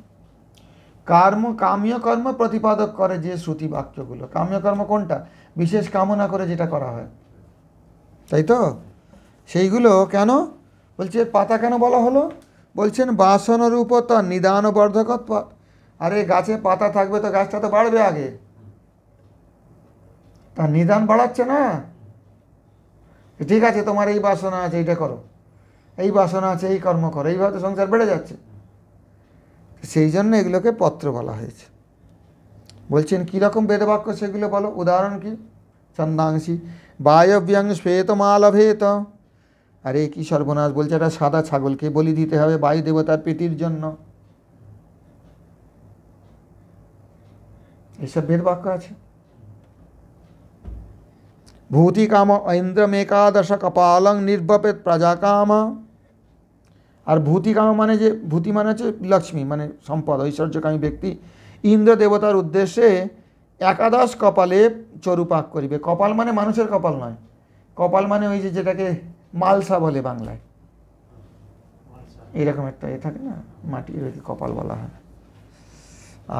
কাম্য কর্ম প্রতিপাদক করে যে শ্রুতি বাক্যগুলো। কাম্যকর্ম কোনটা? বিশেষ কামনা করে যেটা করা হয়, তাই তো? সেইগুলো কেন বলছে পাতা কেন বলা হলো? বলছেন বাসনরূপ তো নিদান বর্ধকত্ব। আরে গাছে পাতা থাকবে তো গাছটা তো বাড়বে আগে, তার নিদান বাড়াচ্ছে না। ঠিক আছে, তোমার এই বাসনা আছে, এইটা করো, এই বাসনা আছে, এই কর্ম করো, এইভাবে তো সংসার বেড়ে যাচ্ছে। সেই জন্য এগুলোকে পত্র বলা হয়েছে। বলছেন কীরকম বেদবাক্য সেগুলো বলো, উদাহরণ কি? ছন্দাংশী বায়ব্যং শ্বেতমালভেত। আরে কি সর্বনাশ, বলছে একটা সাদা ছাগলকে বলি দিতে হবে বায়ু দেবতার প্রীতির জন্য। এসব বেদবাক্য আছে। ভূতিকাম ঐন্দ্রমেকাদশ কপালং নির্বপেত প্রজাকাম। আর ভূতিকাম মানে যে ভূতি মানে হচ্ছে লক্ষ্মী, মানে সম্পদ, ঐশ্বর্যকামী ব্যক্তি ইন্দ্র দেবতার উদ্দেশ্যে একাদশ কপালে চরুপাক করিবে। কপাল মানে মানুষের কপাল নয়, কপাল মানে ওই যে যেটাকে মালসা বলে বাংলায়, এরকম একটা এ থাকে না, মাটির ওই কপাল বলা হয়।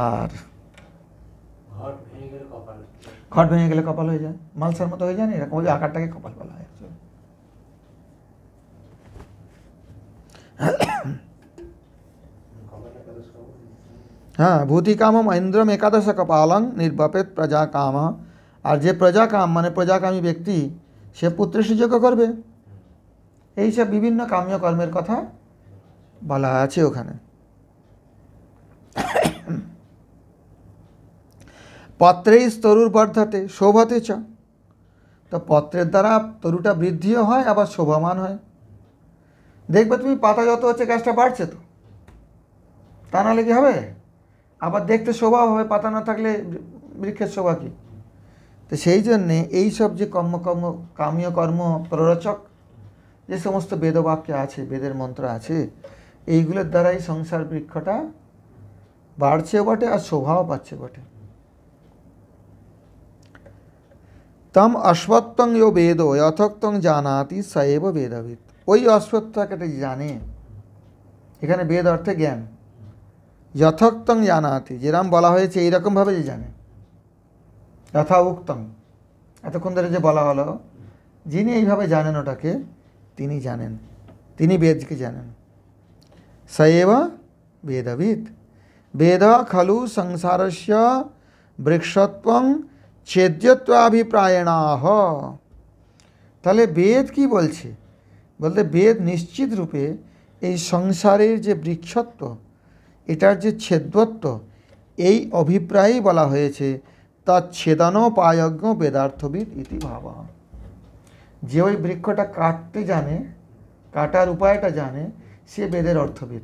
আর ঘট ভেঙে গেলে কপাল হয়ে যায়, মালসার মতো হয়ে যায় না, এরকম ওই আকারটাকে কপাল বলা হয়। হ্যাঁ, ভূতিকামম ইন্দ্রম একাদশ কপালং নির্বাপেত প্রজা কাম। আর যে প্রজা কাম মানে প্রজাকামী ব্যক্তি, সে পুত্র সুযোগ করবে। এইসব বিভিন্ন কাম্য কর্মের কথা বলা আছে ওখানে। পত্রেই তরুর বর্ধাতে শোভাতে চ। তো পত্রের দ্বারা তরুটা বৃদ্ধিও হয়, আবার শোভামান হয়। দেখবে তুমি পাতা যত হচ্ছে গাছটা বাড়ছে, তো তা নাহলে কি হবে? আবার দেখতে শোভা হবে, পাতা না থাকলে বৃক্ষের শোভা কি? তো সেই জন্যে এইসব যে কাম্য কর্ম প্ররোচক যে সমস্ত বেদবাক্য আছে, বেদের মন্ত্র আছে, এইগুলোর দ্বারাই সংসার বৃক্ষটা বাড়ছে বটে আর শোভাও পাচ্ছে বটে। তম অশ্বত্থং ইয়ো বেদ যথোক্তং জানাতি স এব বেদবিদ। ওই অশ্বত্থকে জানে, এখানে বেদ অর্থে জ্ঞান। যথোক্তং জানাতি, যেরকম বলা হয়েছে এইরকমভাবে যে জানে। যথা উক্তং, এতক্ষণ ধরে যে বলা হলো, যিনি এইভাবে জানেন ওটাকে, তিনি জানেন, তিনি বেদকে জানেন। স এব বেদবিদ। বেদ খলু সংসারস্য বৃক্ষত্বং ছেদ্যত্বাভিপ্রায়ণাহ। তাহলে বেদ কি বলছে? বলতে বেদ নিশ্চিত রূপে এই সংসারের যে বৃক্ষত্ব, এটার যে ছেদ্যত্ব, এই অভিপ্রায়ই বলা হয়েছে তচ্ছেদনোপায়জ্ঞ বেদার্থবিদ ইতি ভাবা। যে ওই বৃক্ষটা কাটতে জানে, কাটার উপায়টা জানে, সে বেদের অর্থবিদ।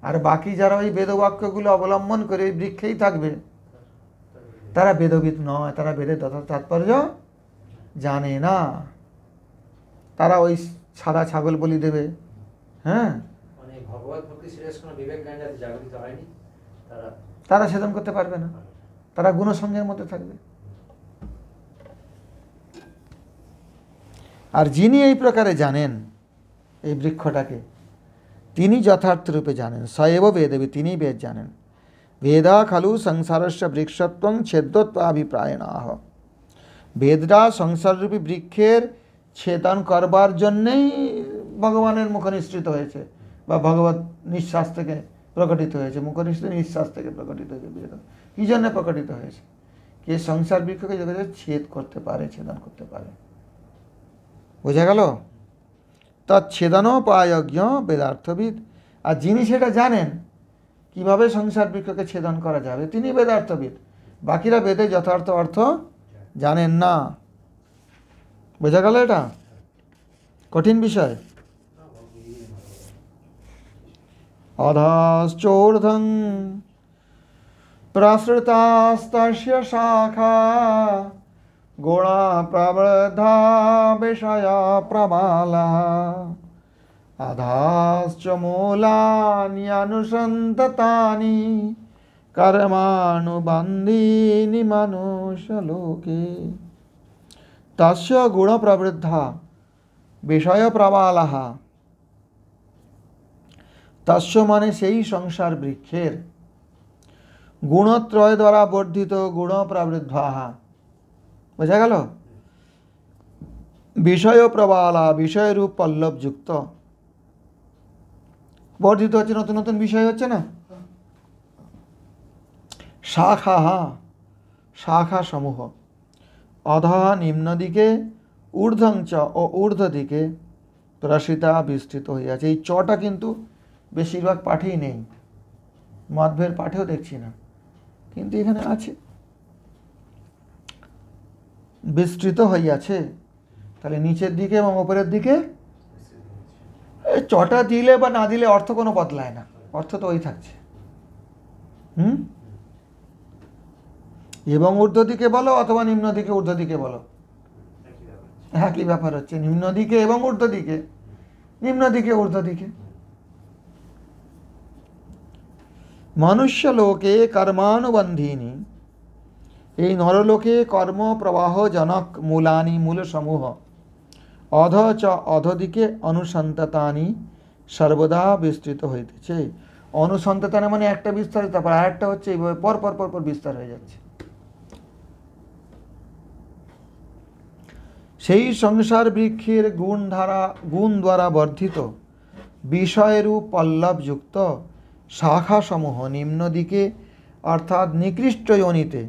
আর বাকি যারা ওই বেদবাক্যগুলো অবলম্বন করে বৃক্ষেই থাকবে, তারা বেদবিদ নয়, তারা বেদের তাৎপর্য জানে না। তারা ওই সাদা ছাগল বলি দেবে। হ্যাঁ, তারা সেদন করতে পারবে না, তারা গুণসংঘের মধ্যে থাকবে। আর যিনি এই প্রকারে জানেন এই বৃক্ষটাকে, তিনি যথার্থ রূপে জানেন। স এব বেদবিদ, তিনিই বেদ জানেন। वेदा खलु संसारस्य वृक्षत्वं छेदत्वाभिप्रायणाः। वेदरा संसार रूपी वृक्षेर छेदन करबार जन्यई भगवानेर मुख निश्चित हयेछे बा भगवत निश्वास थेके प्रकटित हयेछे। मुख निश्चित निश्वास थेके प्रकटित हयेछे। वेद कि जन्य प्रकटित हयेछे? कि संसार वृक्षके जाते छेद करते पारे, छेदन करते पारे। बोझा गेल? तच्छेदनोपायज्ञ वेदार्थविद। और जिनि सेटा जानेन किभाबे संसार वृक्षके छेदन करा जाबे तिनि वेदार्थविद। बाकिरा वेदे यथार्थ अर्थ जानेन ना। बोझा गेल? एटा कठिन विषय। अधश्चोर्ध्वं प्रसृतास्तस्य शाखा गुणा प्रवृद्धा विषया प्रबाला अधाश्च मूलानि अनुसन्ततानि कर्मानुबन्धीनि मनुष्यलोके। तस्य गुण प्रवृद्धा विषय प्रबालाः। तस्य माने सेई संसार वृक्षेर गुणत्रय द्वारा वर्धित गुण प्रवृद्धाः। बोझा गेल? विषय प्रबाला विषय रूप पल्लव युक्त वर्धित होच्छे, नतून नतून विषय होच्छे ना। शाखा शाखा समूह अधः निम्न दिके ऊर्ध्वं च ओ ऊर्ध्व दिके प्रसृता विस्तृत हইয়াছে। এই চটা কিন্তু বেশিরভাগ পাঠেই নেই, মধ্বের পাঠেও দেখছি না, কিন্তু এখানে আছে। বিস্তৃত হইয়াছে তাহলে নিচের দিকে এবং উপরের দিকে চটা দিলে বা না দিলে অর্থ কোনো বদলায় না, অর্থ তো ওই থাকছে। এবং ঊর্ধ্ব দিকে বলো অথবা নিম্ন দিকে ঊর্ধ্ব দিকে বলো, একই ব্যাপার হচ্ছে। নিম্ন দিকে এবং ঊর্ধ্ব দিকে, নিম্ন দিকে ঊর্ধ্ব দিকে। মনুষ্য লোকে কর্মানুবন্ধিনী, এই নরলোকে কর্ম প্রবাহ জনক মূলানি মূল সমূহ অধ চ অধদিকে অনুসন্ততানি সর্বদা বিস্তৃত হইতেছে। অনুসন্ততানে মানে একটা বিস্তারিত, তারপর আরেকটা হচ্ছে এইভাবে পর পর পর পর বিস্তার হয়ে যাচ্ছে। সেই সংসার বৃক্ষের গুণ দ্বারা বর্ধিত বিষয়রূপ পল্লব যুক্ত শাখা সমূহ নিম্ন দিকে অর্থাৎ নিকৃষ্ট যোনিতে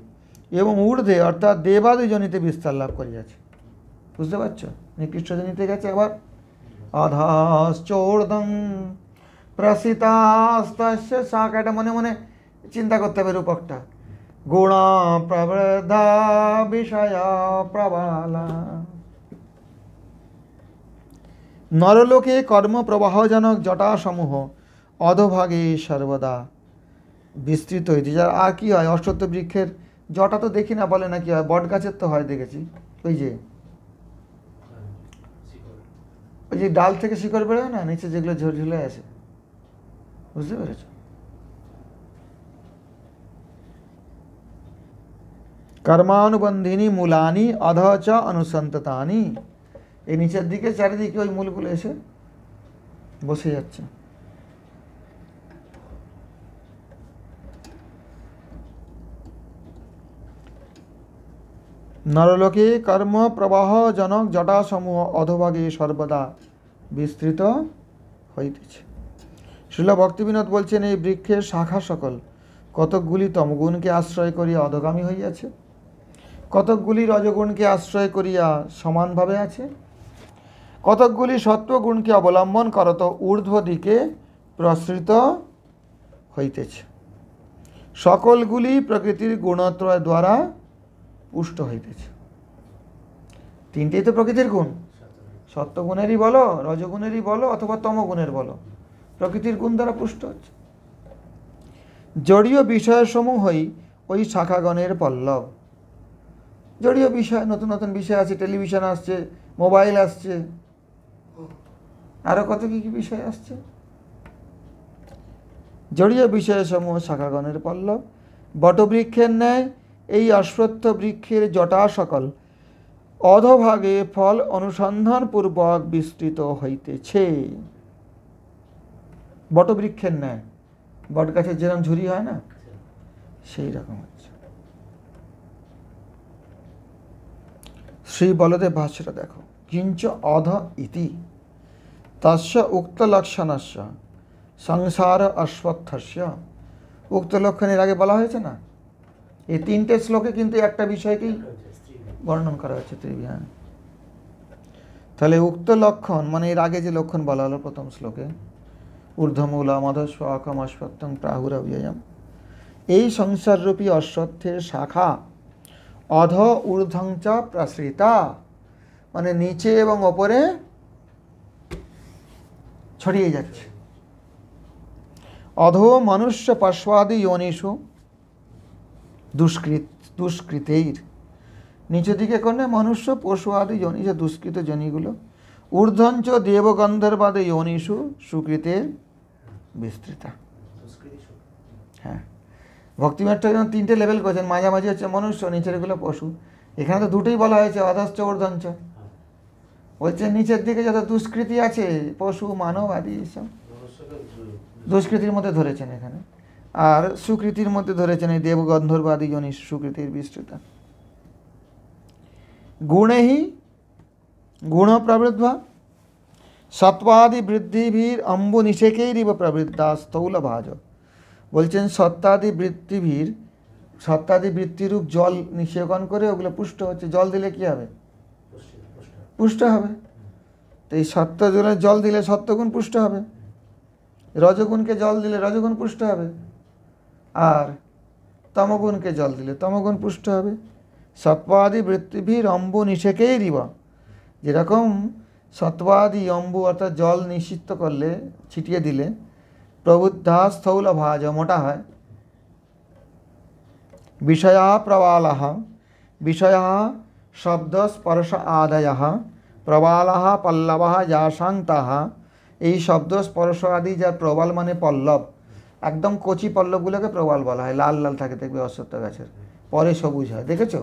এবং ঊর্ধ্বে অর্থাৎ দেবাদি যোনিতে বিস্তার লাভ করিয়াছে। বুঝতে পারছো? নিকৃষ্ট যোনিতে গেছে, আবার অধশ্চোর্ধ্বং প্রসৃতাস্তস্য শাখা। এটা মনে মনে চিন্তা করতে হবে রূপকটা। গুণ প্রবৃদ্ধা বিষয় প্রবালা। নরলোকে কর্মপ্রবাহজনক জটাসমূহ অধভাগে সর্বদা বিস্তৃত হইতে। যার আর কি হয়, অশ্বত্থ বৃক্ষের জটা তো দেখি না, বলে না কি হয়, বট গাছের তো হয় দেখেছি, ওই যে ডাল থেকে শিকড় বেরোয় না, নিচে যেগুলো ঝুলে আসে। বুঝতে পেরেছ? কর্মানুবন্ধিনী মূলানি অধ চ অনুসন্ততানি। এই নিচের দিকে চারিদিকে ওই মূলগুলো এসে বসে যাচ্ছে। নরলোকে কর্ম প্রবাহ জনক জটাসমূহ অধভাগে সর্বদা বিস্তৃত হইতেছে। শ্রীল ভক্তিবিনোদ বলছেন, এই বৃক্ষের শাখা সকল কতকগুলি তমগুণকে আশ্রয় করিয়া অধগামী হইয়াছে, কতকগুলি রজগুণকে আশ্রয় করিয়া সমানভাবে আছে, কতকগুলি সত্ত্বগুণকে অবলম্বন করত ঊর্ধ্ব দিকে প্রসৃত হইতেছে। সকলগুলি প্রকৃতির গুণত্রয় দ্বারা পুষ্ট হইতেছে। তিনটেই তো প্রকৃতির গুণ, সত্ত্বগুণেরই বলো, রজগুণেরই বলো অথবা তমগুণের বলো, প্রকৃতির গুণ দ্বারা পুষ্ট হচ্ছে। জড়ীয় বিষয়সমূহই ওই শাখাগণের পল্লব। জড়ীয় বিষয়, নতুন নতুন বিষয় আছে, টেলিভিশন আসছে, মোবাইল আসছে, আরও কত কী কী বিষয় আসছে। জড়ীয় বিষয়সমূহ শাখাগণের পল্লব। বটবৃক্ষের ন্যায় এই অশ্বত্থ বৃক্ষের জটা সকল অধভাগে ফল অনুসন্ধানপূর্বক বিস্তৃত হইতেছে। বটবৃক্ষের ন্যায়, বট গাছের যেরকম ঝুরি হয় না, সেই রকম হচ্ছে। শ্রী বলদেব ভাষ্যটা দেখো, কিঞ্চ অধ ইতি তস্য উক্ত লক্ষণস্য সংসার অশ্বত্থস্য। উক্ত লক্ষণের আগে বলা হয়েছে না, এই তিনটে শ্লোকে কিন্তু একটা বিষয়কেই বর্ণন করা হয়েছে ত্রিবিয়ান। তাহলে উক্ত লক্ষণ মানে এর আগে যে লক্ষণ বলা হলো প্রথম শ্লোকে, ঊর্ধ্বমূলা মধস্বাকম অশ্বত্থং প্রাহুরব্যয়ম, এই সংসাররূপী অশ্বত্থের শাখা অধ ঊর্ধ্বং চ প্রসৃতা, মানে নিচে এবং ওপরে ছড়িয়ে যাচ্ছে। অধো মনুষ্য পশ্বাদি যোনিষু দুষ্কৃতের, নিচের দিকে করলে মনুষ্য পশু আদি যোনি, যে দুষ্কৃত যোনিগুলো। ঊর্ধ্বঞ্চ দেবগন্ধর্বাদি যোনিষু সুকৃতের বিস্তৃতা। হ্যাঁ, ভক্তিমাত্রা যেমন তিনটে লেভেল করেছেন, মাঝামাঝি হচ্ছে মনুষ্য, নিচেরগুলো পশু। এখানে তো দুটোই বলা হয়েছে, অধশ্চ ঊর্ধ্বঞ্চ। বলছে নিচের দিকে যত দুষ্কৃতি আছে, পশু মানব আদি সব দুষ্কৃতির মধ্যে ধরেছেন এখানে, আর সুকৃতির মধ্যে ধরেছেন এই দেবগন্ধর্বাদি যোনি সুকৃতির বিস্তৃতা। গুণেহি গুণ প্রবৃদ্ধা সত্বাদি বৃদ্ধিভীর অম্বু নিষেকেইরিব প্রবৃদ্ধা স্থূল ভাজ। বলছেন সত্তাদি বৃত্তিরূপ জল নিষেকন করে ওগুলো পুষ্ট হচ্ছে। জল দিলে কি হবে? পুষ্ট হবে। তো এই সত্যগুণের জল দিলে সত্যগুণ পুষ্ট হবে, রজগুণকে জল দিলে রজগুণ পুষ্ট হবে, আর তমগুণকে জল দিলে তমগুণ পুষ্ট হবে। সত্বাদি বৃত্তিভীর অম্বু নিষেকেই রিবা, যেরকম সত্বাদি অম্বু অর্থাৎ জল নিষিদ্ধ করলে, ছিটিয়ে দিলে প্রবুদ্ধা স্থূল ভাজ মোটা হয়। বিষয়া প্রবালাহ, বিষয়া শব্দ স্পর্শ আদয় প্রবালাহ পল্লবাহ যাসাং তাহা। এই শব্দ স্পর্শ আদি যার প্রবাল মানে পল্লব, একদম কচি পল্লবগুলোকে প্রবাল বলা হয়। লাল লাল থাকে দেখবে অশ্বত্থ গাছের, পরে সবুজ হয়। দেখেছো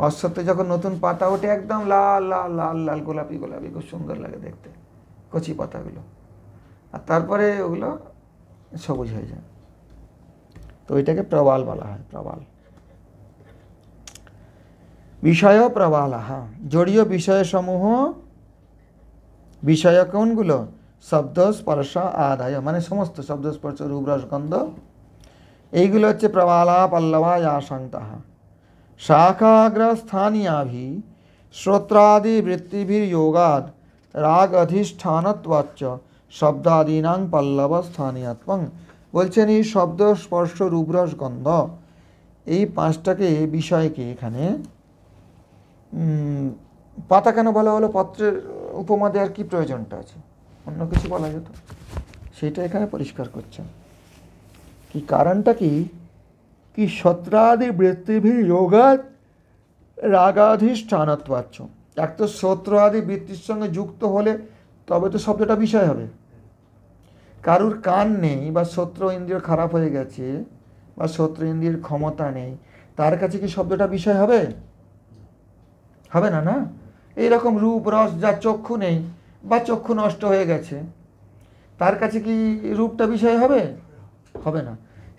অশ্বত্থে যখন নতুন পাতা ওঠে একদম লাল লাল লাল লাল গোলাপি গোলাপি, খুব সুন্দর লাগে দেখতে কচি পাতাগুলো, আর তারপরে ওগুলো সবুজ হয়ে যায়। তো ওইটাকে প্রবাল বলা হয়, প্রবাল। বিষয় প্রবালাহ, জড়ীয় বিষয়সমূহ, বিষয় কোনগুলো? শব্দ স্পর্শ আদায়, মানে সমস্ত শব্দ স্পর্শ রূপ রস গন্ধ, এইগুলো হচ্ছে প্রবালা পল্লবা যাসাংতাহ। শাখাগ্রস্থানীয়াভি শ্রোত্রাদি বৃত্তিভির যোগাদ রাগ অধিষ্ঠানত্বাচ্চ শব্দাদীনাং পল্লব স্থানীয়ত্বং। বলছেন এই শব্দ স্পর্শ রূপরস গন্ধ, এই পাঁচটাকে বিষয়কে এখানে পাতা কেন বলা হলো? পত্রের উপমা দেওয়ার কি প্রয়োজনটা আছে? অন্য কিছু বলা যেত, সেটা এখানে পরিষ্কার করছেন। কি কারণটা কি? কি সত্রাদি বৃত্তিভির যোগাদ রাগাধিষ্ঠানত্বাচ্চ। এক তো সত্র আদি বৃত্তির সঙ্গে যুক্ত হলে তবে তো শব্দটা বিষয় হবে। কারুর কান নেই বা সত্র ইন্দ্রিয় খারাপ হয়ে গেছে বা সত্র ইন্দ্রিয়ের ক্ষমতা নেই, তার কাছে কি শব্দটা বিষয় হবে? হবে না, না। এইরকম রূপ রস, যার চক্ষু নেই বা চক্ষু নষ্ট হয়ে গেছে, তার কাছে কি রূপটা বিষয় হবে? হবে না।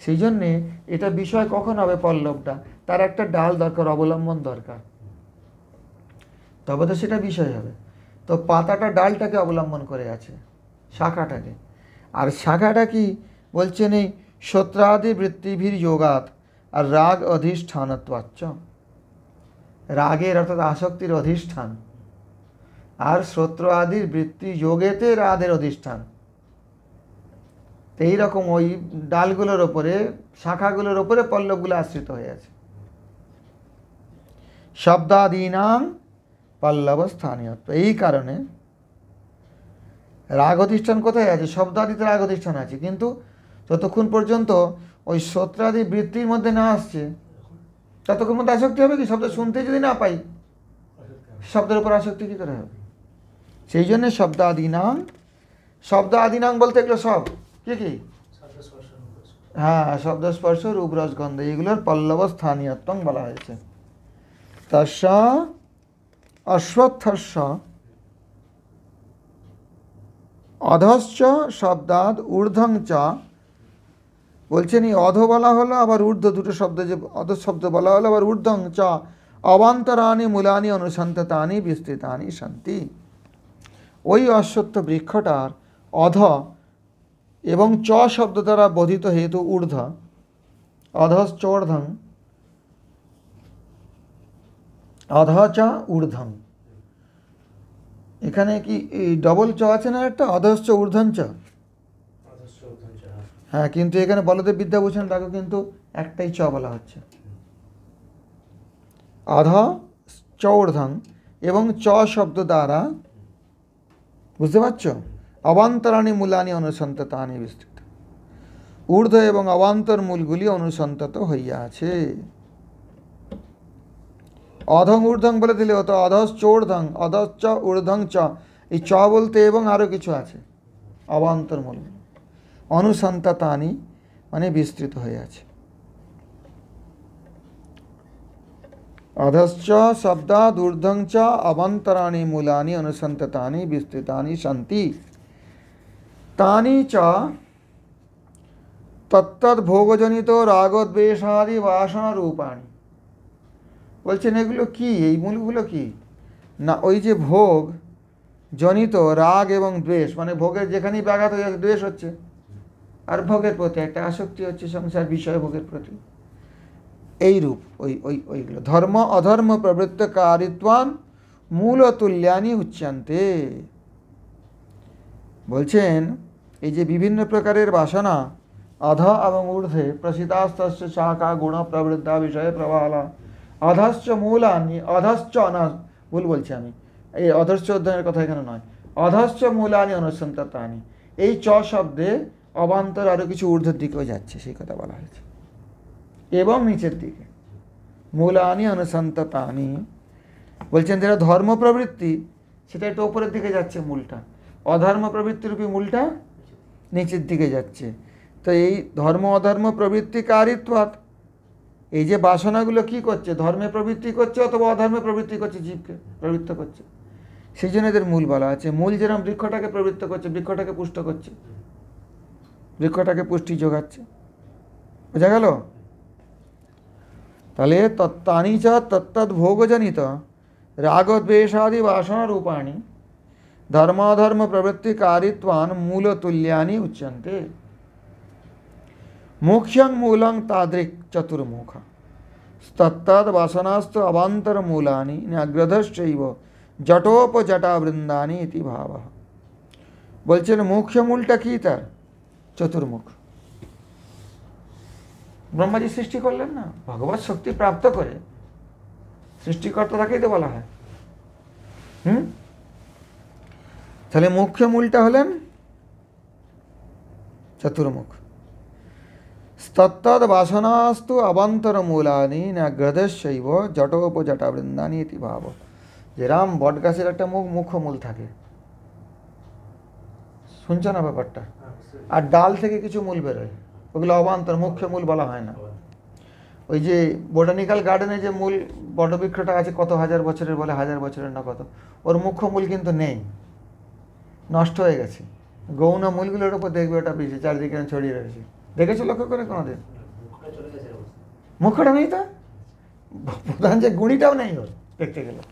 সেই জন্যে এটা বিষয় কখন হবে? পল্লবটা, তার একটা ডাল দরকার, অবলম্বন দরকার, তবে তো সেটা বিষয় হবে। তো পাতাটা ডালটাকে অবলম্বন করে আছে, শাখাটাকে। আর শাখাটা কি বলছেন? এই সত্রাদি বৃত্তিভির যোগাত আর রাগ অধিষ্ঠানত্বাচ্চ, রাগের অর্থাৎ আসক্তির অধিষ্ঠান, আর শ্রোত্র আদির বৃত্তি যোগেতে রাগের অধিষ্ঠান। তো এইরকম ওই ডালগুলোর ওপরে, শাখাগুলোর ওপরে পল্লবগুলো আশ্রিত হয়ে আছে। শব্দাদীনাং পল্লব স্থানীয়ত্ব, এই কারণে রাগ অধিষ্ঠান কোথায় আছে? শব্দাদিতে রাগ অধিষ্ঠান আছে, কিন্তু যতক্ষণ পর্যন্ত ওই শ্রোত্রাদি বৃত্তির মধ্যে না আসছে ততক্ষণ মধ্যে আসক্তি হবে কি? শব্দ শুনতে যদি না পাই, শব্দের উপর আসক্তি কী করে হবে? সেই জন্যে শব্দাদীনাং, শব্দ আদিনাং বলতে এগুলো সব কি কি? হ্যাঁ, শব্দ স্পর্শ রূপ রস গন্ধ, এইগুলোর পল্লব স্থানীয়ত্বং বলা হয়েছে। তস্য অশ্বত্থস্য অধশ্চ শব্দাদ ঊর্ধ্বং চ বলছেন এই অধ বলা হলো, আবার ঊর্ধ্ব, দুটো শব্দ যে অধ শব্দ বলা হলো, আবার ঊর্ধ্বং চ অবান্তরানি মূলানি অনুসন্ততানি বিস্তৃতানি শান্তি। ওই অশ্বত্থ বৃক্ষটার অধ এবং চ শব্দ দ্বারা বোধিত হেতু ঊর্ধ্ব, অধশ্চোর্ধ্বং, অধ চ ঊর্ধ্বং। এখানে কি ডবল চ আছে না একটা, অধশ্চ ঊর্ধ্বং চ? হ্যাঁ, কিন্তু এখানে বলদেব বিদ্যাভূষণ তাকে কিন্তু একটাই চ বলা হচ্ছে, অধ চৌর্ধং এবং চ শব্দ দ্বারা, বুঝতে পারছো, অবান্তরাণী মূলানি অনুসন্ততানি বিস্তৃত, ঊর্ধ্ব এবং অবান্তর মূলগুলি অনুসন্তত হইয়া আছে। অধং ঊর্ধ্বং বলে দিলে হতো অধশ্চোর্ধ্বং, অধশ্চ ঊর্ধ্বং চ। এই চ বলতে এবং আরও কিছু আছে, অবান্তর মূল, অনুসন্ততানি মানে বিস্তৃত হয়ে আছে। অধশ্চ শব্দাদ ঊর্ধ্বং চ অবান্তরাণি মূলানি অনুসন্ততানি বিস্তৃতানি শান্তি। তানি চ তত্তদ ভোগজনিত রাগদ্বেষাদি বাসনা রূপাণি। বলছেন এগুলো কি, এই মূলগুলো কি না, ওই যে ভোগ জনিত রাগ এবং দ্বেষ, মানে ভোগের যেখানেই ব্যাঘাত হয়ে যাচ্ছে দ্বেষ হচ্ছে, আর ভোগের প্রতি একটা আসক্তি হচ্ছে, সংসার বিষয় ভোগের প্রতি, এই রূপ ওইগুলো ধর্ম অধর্ম প্রবৃত্তকারিত্বান মূল তুল্যানি উচ্চান্তে। বলছেন এই যে বিভিন্ন প্রকারের বাসনা অধ এবং ঊর্ধ্বে প্রসিতাস্তস্য শাখা গুণ প্রবৃদ্ধা বিষয়ে প্রবালা, অধশ্চ মূলানি, অধশ্চ না ভুল বলছি আমি, এই অধশ্চ অধ্যয়নের কথা এখানে নয়, অধশ্চ মূলানি অনুসন্ততানি, এই চ শব্দে অবান্তর আরও কিছু ঊর্ধ্বের দিকেও যাচ্ছে, সেই কথা বলা হয়েছে, এবং নিচের দিকে মূলানি অনুসন্ততানি। বলছেন যেটা ধর্ম প্রবৃত্তি সেটা একটু ওপরের দিকে যাচ্ছে মূলটা, অধর্ম প্রবৃত্তিরূপী মূলটা নিচের দিকে যাচ্ছে। তো এই ধর্ম অধর্ম প্রবৃত্তিকারিত্বাৎ, এই যে বাসনাগুলো কি করছে, ধর্মে প্রবৃত্তি করছে অথবা অধর্মে প্রবৃত্তি করছে, জীবকে প্রবৃত্ত করছে, সেই জন্য এদের মূল বলা আছে। মূল যেরকম বৃক্ষটাকে প্রবৃত্ত করছে, বৃক্ষটাকে পুষ্ট করছে, বৃক্ষটাকে পুষ্টি যোগাচ্ছে, বোঝা গেল? তাহলে তত্তানি চ তত্তদ ভোগজনিত রাগদ্বেষাদি বাসনা রূপাণি ধর্মাধর্ম প্রবৃত্তিকারিত্বান মূল তুল্যানি উচ্যন্তে। মুখ্যং মূলং তাদৃক চতুর্মুখ তত্তদ বাসনাস্তু অবান্তর মূলানি ন্যাগ্রধশ্চৈব জটোপজটা বৃন্দানি ইতি ভাব। বলছেন মুখ্য মূলটা কি তার? চতুর্মুখ। ব্রহ্মাজি সৃষ্টি করলেন না, ভগবত শক্তি প্রাপ্ত করে সৃষ্টিকর্তা তাকেই তো বলা হয়। তাহলে মুখ্য মূলটা হলেন চতুর্মুখ। তত্তদ বাসনাস্তু অবান্তর মূলানি ন্যাগ্রধশ্চৈব জটোপজটা বৃন্দানি ইতি ভাব। যে রাম বট গাছের একটা মুখ্য মূল থাকে, শুনছ না ব্যাপারটা, আর ডাল থেকে কিছু মূল বেরোয়, ওগুলো অবান্তর, মুখ্য মূল বলা হয় না। ওই যে বোটানিক্যাল গার্ডেনে যে মূল বটবৃক্ষটা আছে কত হাজার বছরের, বলে হাজার বছরের না কত, ওর মুখ্য মূল কিন্তু নেই, নষ্ট হয়ে গেছে। গৌণ মূলগুলোর উপর দেখবে ওটা বেশি চারদিকে ছড়িয়ে রয়েছে, দেখেছো লক্ষ্য করে কোনোদিন? মুখ্যটা নেই, তো প্রধান যে গুঁড়িটাও নেই ওর, দেখতে গেলে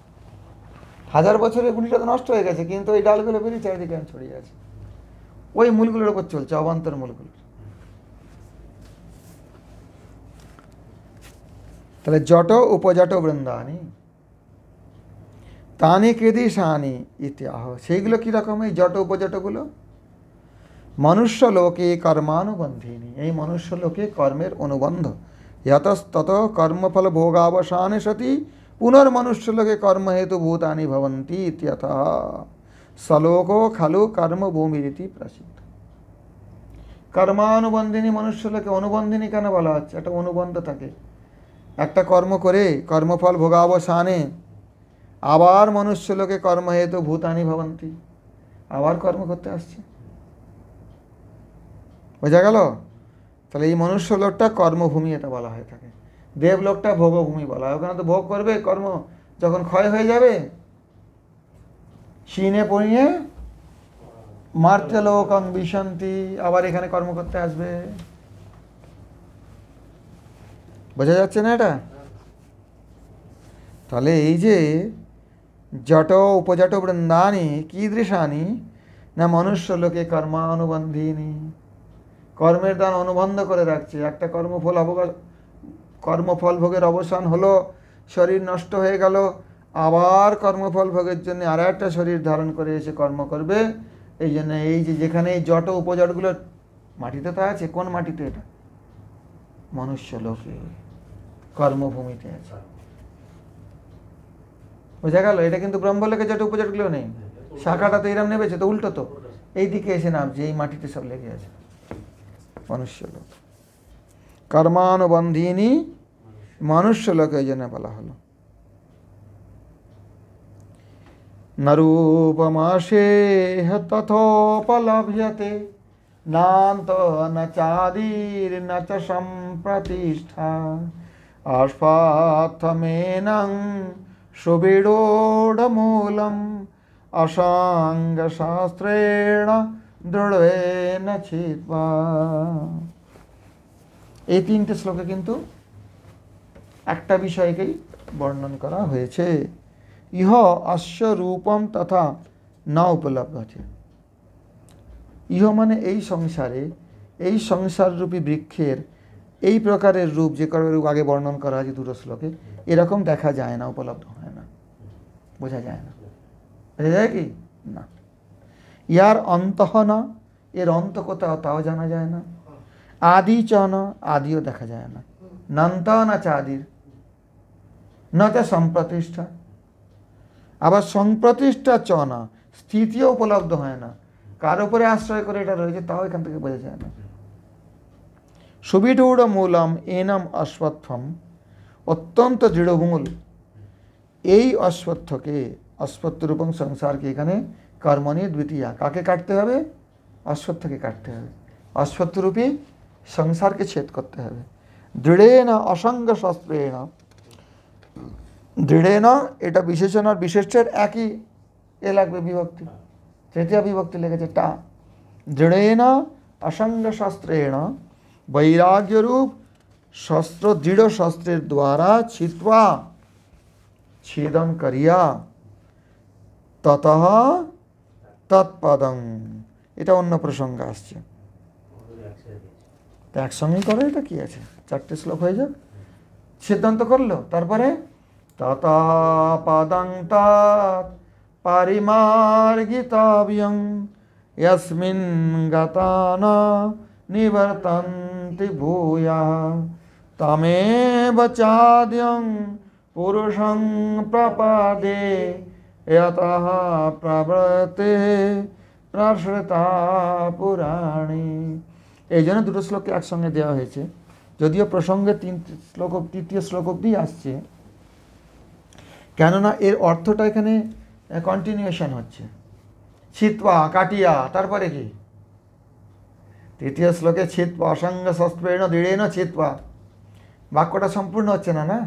হাজার বছরের গুঁড়িটা তো নষ্ট হয়ে গেছে, কিন্তু ওই ডালগুলো বেরিয়ে চারিদিকে ছড়িয়ে আছে, ওই মূলগুলোর উপর চলছে, অবান্তর মূলগুলো। তাহলে জট উপজট বৃন্দানি তানি কৃদিশানি ইত্যাহ। সেইগুলো কীরকম? এই জট উপজটগুলো মনুষ্য লোকে কর্মানুবন্ধিনী, এই মনুষ্য লোকে কর্মের অনুবন্ধ। যতস্তত কর্মফল ভোগাবসানে সতি পুনর্মনুষ্য লোকে কর্মহেতু ভূতানি ভবন্তি ইত্যতঃ সলোকো খালু কর্মভূমিরিতি প্রসিদ্ধ। কর্মানুবন্ধিনী মনুষ্য লোকে, অনুবন্ধিনী কেন বলা হচ্ছে? একটা অনুবন্ধ থাকে, একটা কর্ম করে কর্মফল ভোগাবসানে আবার মনুষ্য লোকে কর্মহেতু ভূতানি ভবন্তি, আবার কর্ম করতে আসছে, বোঝা গেল? তাহলে এই মনুষ্য লোকটা কর্মভূমি এটা বলা হয়ে থাকে, দেবলোকটা ভোগভূমি বলা হয়। ওখানে তো ভোগ করবে, কর্ম যখন ক্ষয় হয়ে যাবে শীনে পড়িয়ে মার্ত্যলোকং বিশন্তি, আবার এখানে কর্ম করতে আসবে। বোঝা যাচ্ছে না এটা? তাহলে এই যে জট উপজট বৃন্দানি কীদৃশানি না মনুষ্য লোকে কর্মানুবন্ধিনী, কর্মের দান অনুবন্ধ করে রাখছে। একটা কর্মফল ভোগের অবসান হলো, শরীর নষ্ট হয়ে গেল, আবার কর্মফল ভোগের জন্য আর একটা শরীর ধারণ করে এসে কর্ম করবে। এই জন্য এই যে যেখানে এই জট উপজটগুলো মাটিতে তো আছে, কোন মাটিতে? এটা মনুষ্য লোকে কর্মভূমিতে আছে। বোঝা গেল? এটা কিন্তু ব্রহ্মলোকে জট উপজটগুলো নেই, শাখাটা তো এরম নেবেছে, তো উল্টো তো এই দিকে এসে নামছে, এই মাটিতে সব লেগে আছে। মনুষ্য লোক কর্মানুবন্ধিনী মনুষ্য লোক, এই জন্য বলা হলো। নরূপমাশে তথোপলভ্যতে নান্ত ন চাদির ন চ সম্প্রতিষ্ঠা আস্ফাথমেনং সুবিড়োঢ়মূলম অসাঙ্গ শাস্ত্রেণ দৃঢ়েন ছিত্বা। এই তিনটে শ্লোকে কিন্তু একটা বিষয়কেই বর্ণন করা হয়েছে। ইহ অশ্য রূপম তথা না উপলব্ধ আছে। ইহ মানে এই সংসারে, এই সংসাররূপী বৃক্ষের এই প্রকারের রূপ, যে কারো রূপ আগে বর্ণন করা হয়েছে দুটো শ্লোকে, এরকম দেখা যায় না, উপলব্ধ হয় না, বোঝা যায় না। বোঝা যায় কি না? ইয়ার অন্তঃ না, এর অন্ত কোথাও তাও জানা যায় না। আদি চ না, আদিও দেখা যায় না। নন্ত না চাদির না চ সম্প্রতিষ্ঠা, আবার সংপ্রতিষ্ঠা চ না, স্থিতিও উপলব্ধ হয় না। কার উপরে আশ্রয় করে এটা রয়েছে তাও এখান থেকে বোঝা যায় না। সুবিঢ় মূলম এনম অশ্বত্থম, অত্যন্ত দৃঢ়মূল এই অশ্বত্থকে, অশ্বত্থরূপং সংসারকে, এখানে কর্মণি দ্বিতীয়া, কাকে কাটতে হবে? অশ্বত্থকে কাটতে হবে, অশ্বত্থরূপী সংসারকে ছেদ করতে হবে। দৃঢ়েন অসঙ্গ শাস্ত্রেণ, দৃঢ়েন এটা বিশেষণ আর বিশেষ্যের একই এ লাগবে বিভক্তি, তৃতীয় বিভক্তি লেগেছে টা। দৃঢ়েন অসঙ্গ শাস্ত্রেণ বৈরাগ্যরূপ শস্ত্র, দৃঢ় শস্ত্রের দ্বারা ছিত্বা, ছেদন করিয়া, ততঃ তৎপদং, এটা অন্য প্রসঙ্গ আসছে। তো একসঙ্গেই করো, এটা কি আছে, চারটে শ্লোক হয়ে যাক। সিদ্ধান্ত করলো, তারপরে ততঃ পদং তৎ পরিমার্গিতব্যং यस्मिन् गता न निवर्तन्ति भूयः तमेव चाद्यं पुरुषं प्रपदे यतः प्रवृत्तिः प्रसृता पुराणे। এই জন্য দুটো শ্লোককে একসঙ্গে দেওয়া হয়েছে, যদিও প্রসঙ্গে তৃতীয় শ্লোক অবধি আসছে, কেননা এর অর্থটা এখানে কন্টিনিউয়েশন হচ্ছে। ছিত্বা কাটিয়া, তারপরে কি তৃতীয় শ্লোকে ছিত্বা অসঙ্গ শস্ত্রেণ দৃঢ়েন ছিত্বা, বাক্যটা সম্পূর্ণ হচ্ছে না, না?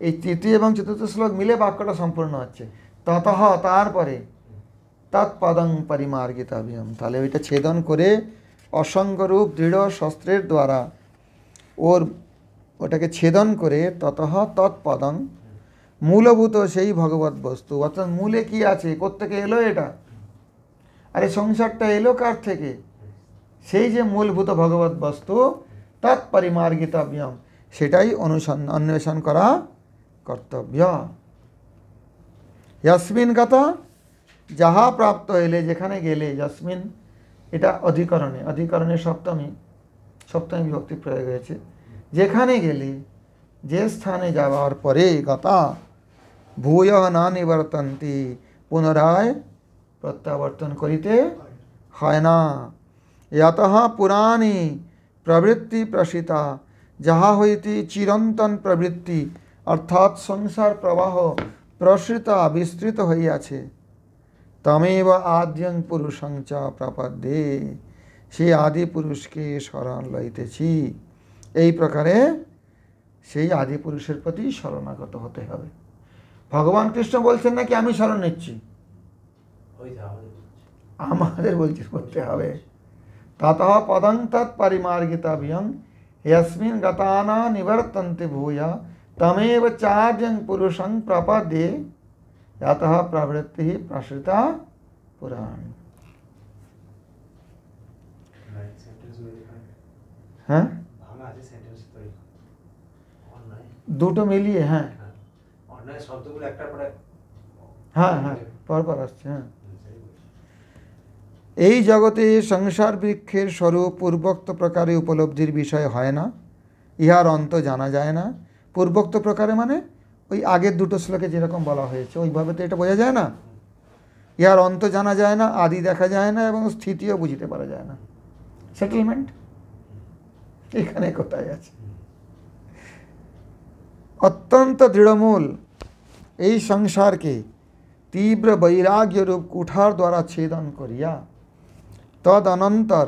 এই তৃতীয় এবং চতুর্থ শ্লোক মিলে বাক্যটা সম্পূর্ণ হচ্ছে। ততঃ, তারপরে তৎপদং পরিমার্গিতব্যম, তাহলে ওইটা ছেদন করে অসঙ্গরূপ দৃঢ় শস্ত্রের দ্বারা ওটাকে ছেদন করে, ততঃ তৎপদং, মূলভূত সেই ভগবত বস্তু, অর্থাৎ মূলে কি আছে, কোত্থেকে এলো এটা, আরে সংসারটা এলো কার থেকে, সেই যে মূলভূত ভগবত বস্তু, তৎপরিমার্গিতব্যম, সেটাই অন্বেষণ করা কর্তব্য। যস্মিন গতা, যাহা প্রাপ্ত হইলে, যেখানে গেলে, যস্মিন এটা অধিকরণের সপ্তমী বিভক্তি প্রয়োগ হয়েছে। যেখানে গেলে, যে স্থানে যাওয়ার পরে, গতা ভূয় না নিবর্তন্তি, পুনরায় প্রত্যাবর্তন করিতে হয় না। यतः पुराणी प्रवृत्ति प्रसिता, যাহা হইতে চিরন্তন প্রবৃত্তি অর্থাৎ সংসার প্রবাহ প্রসৃতা বিস্তৃত হইয়াছে, তমেব আদ্যং পুরুষং চ প্রপদ্যে, সেই আদি পুরুষকে শরণ লইতেছি। এই প্রকারে সেই আদি পুরুষের প্রতি শরণাগত হতে হবে। ভগবান কৃষ্ণ বলছেন নাকি আমি শরণ নিচ্ছি, আমাদের বলছি করতে হবে। ততঃ পদং তৎ পরিমার্গিতব্যং, यस्मिन् गताना निवर्तन्ते भूय तमेव चार्यं पुरुषं प्रपद्ये यतः प्रवृत्तिः प्रसृता पुराणी। हाँ দুটো মিলিয়ে হ্যাঁ অন্যায় শব্দগুলো একটার পরে হ্যাঁ হ্যাঁ পরপর আসছে। হ্যাঁ এই জগতে সংসার বৃক্ষের স্বরূপ পূর্বোক্ত প্রকারে উপলব্ধির বিষয় হয় না, ইহার অন্ত জানা যায় না। পূর্বোক্ত প্রকারে মানে ওই আগের দুটো শ্লোকে যেরকম বলা হয়েছে ওইভাবে তো এটা বোঝা যায় না। ইহার অন্ত জানা যায় না, আদি দেখা যায় না এবং স্থিতিও বুঝতে পারা যায় না। সেটেলমেন্ট এখানে কোথায় আছে? অত্যন্ত দৃঢ়মূল এই সংসারকে তীব্র বৈরাগ্যরূপ কুঠার দ্বারা ছেদন করিয়া তদনন্তর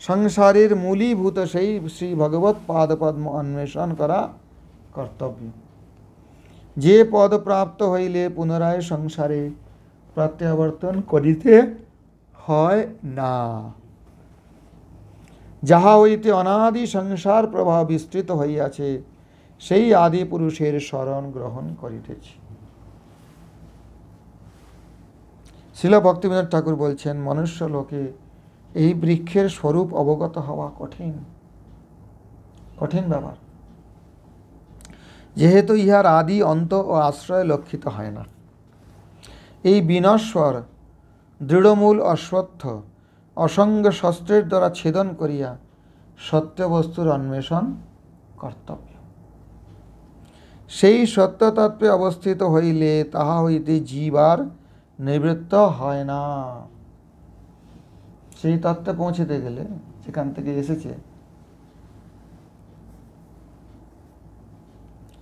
সংসারের মূলীভূত সেই শ্রী ভগবৎ পাদপদ্ম অন্বেষণ করা কর্তব্য। যে পদ প্রাপ্ত হইলে পুনরায় সংসারে প্রত্যাবর্তন করিতে হয় না, যাহা হইতে অনাদি সংসার প্রভাব বিস্তৃত হইয়াছে, সেই আদি পুরুষের শরণ গ্রহণ করিতেছি। শিল ভক্তিবিনোদ ঠাকুর বলছেন, মনুষ্য লোকে এই বৃক্ষের স্বরূপ অবগত হওয়া কঠিন, কঠিন ব্যাপার, যেহেতু ইহার আদি অন্ত ও আশ্রয় লক্ষিত হয় না। এই বিনশ্বর দৃঢ়মূল অশ্বত্থ অসঙ্গ শস্ত্রের দ্বারা ছেদন করিয়া সত্যবস্তুর অন্বেষণ কর্তব্য। সেই সত্যতত্ত্বে অবস্থিত হইলে তাহা হইতে জীব আর নিবৃত্ত হয় না। সেই তত্ত্বে পৌঁছতে গেলে যেখান থেকে এসেছে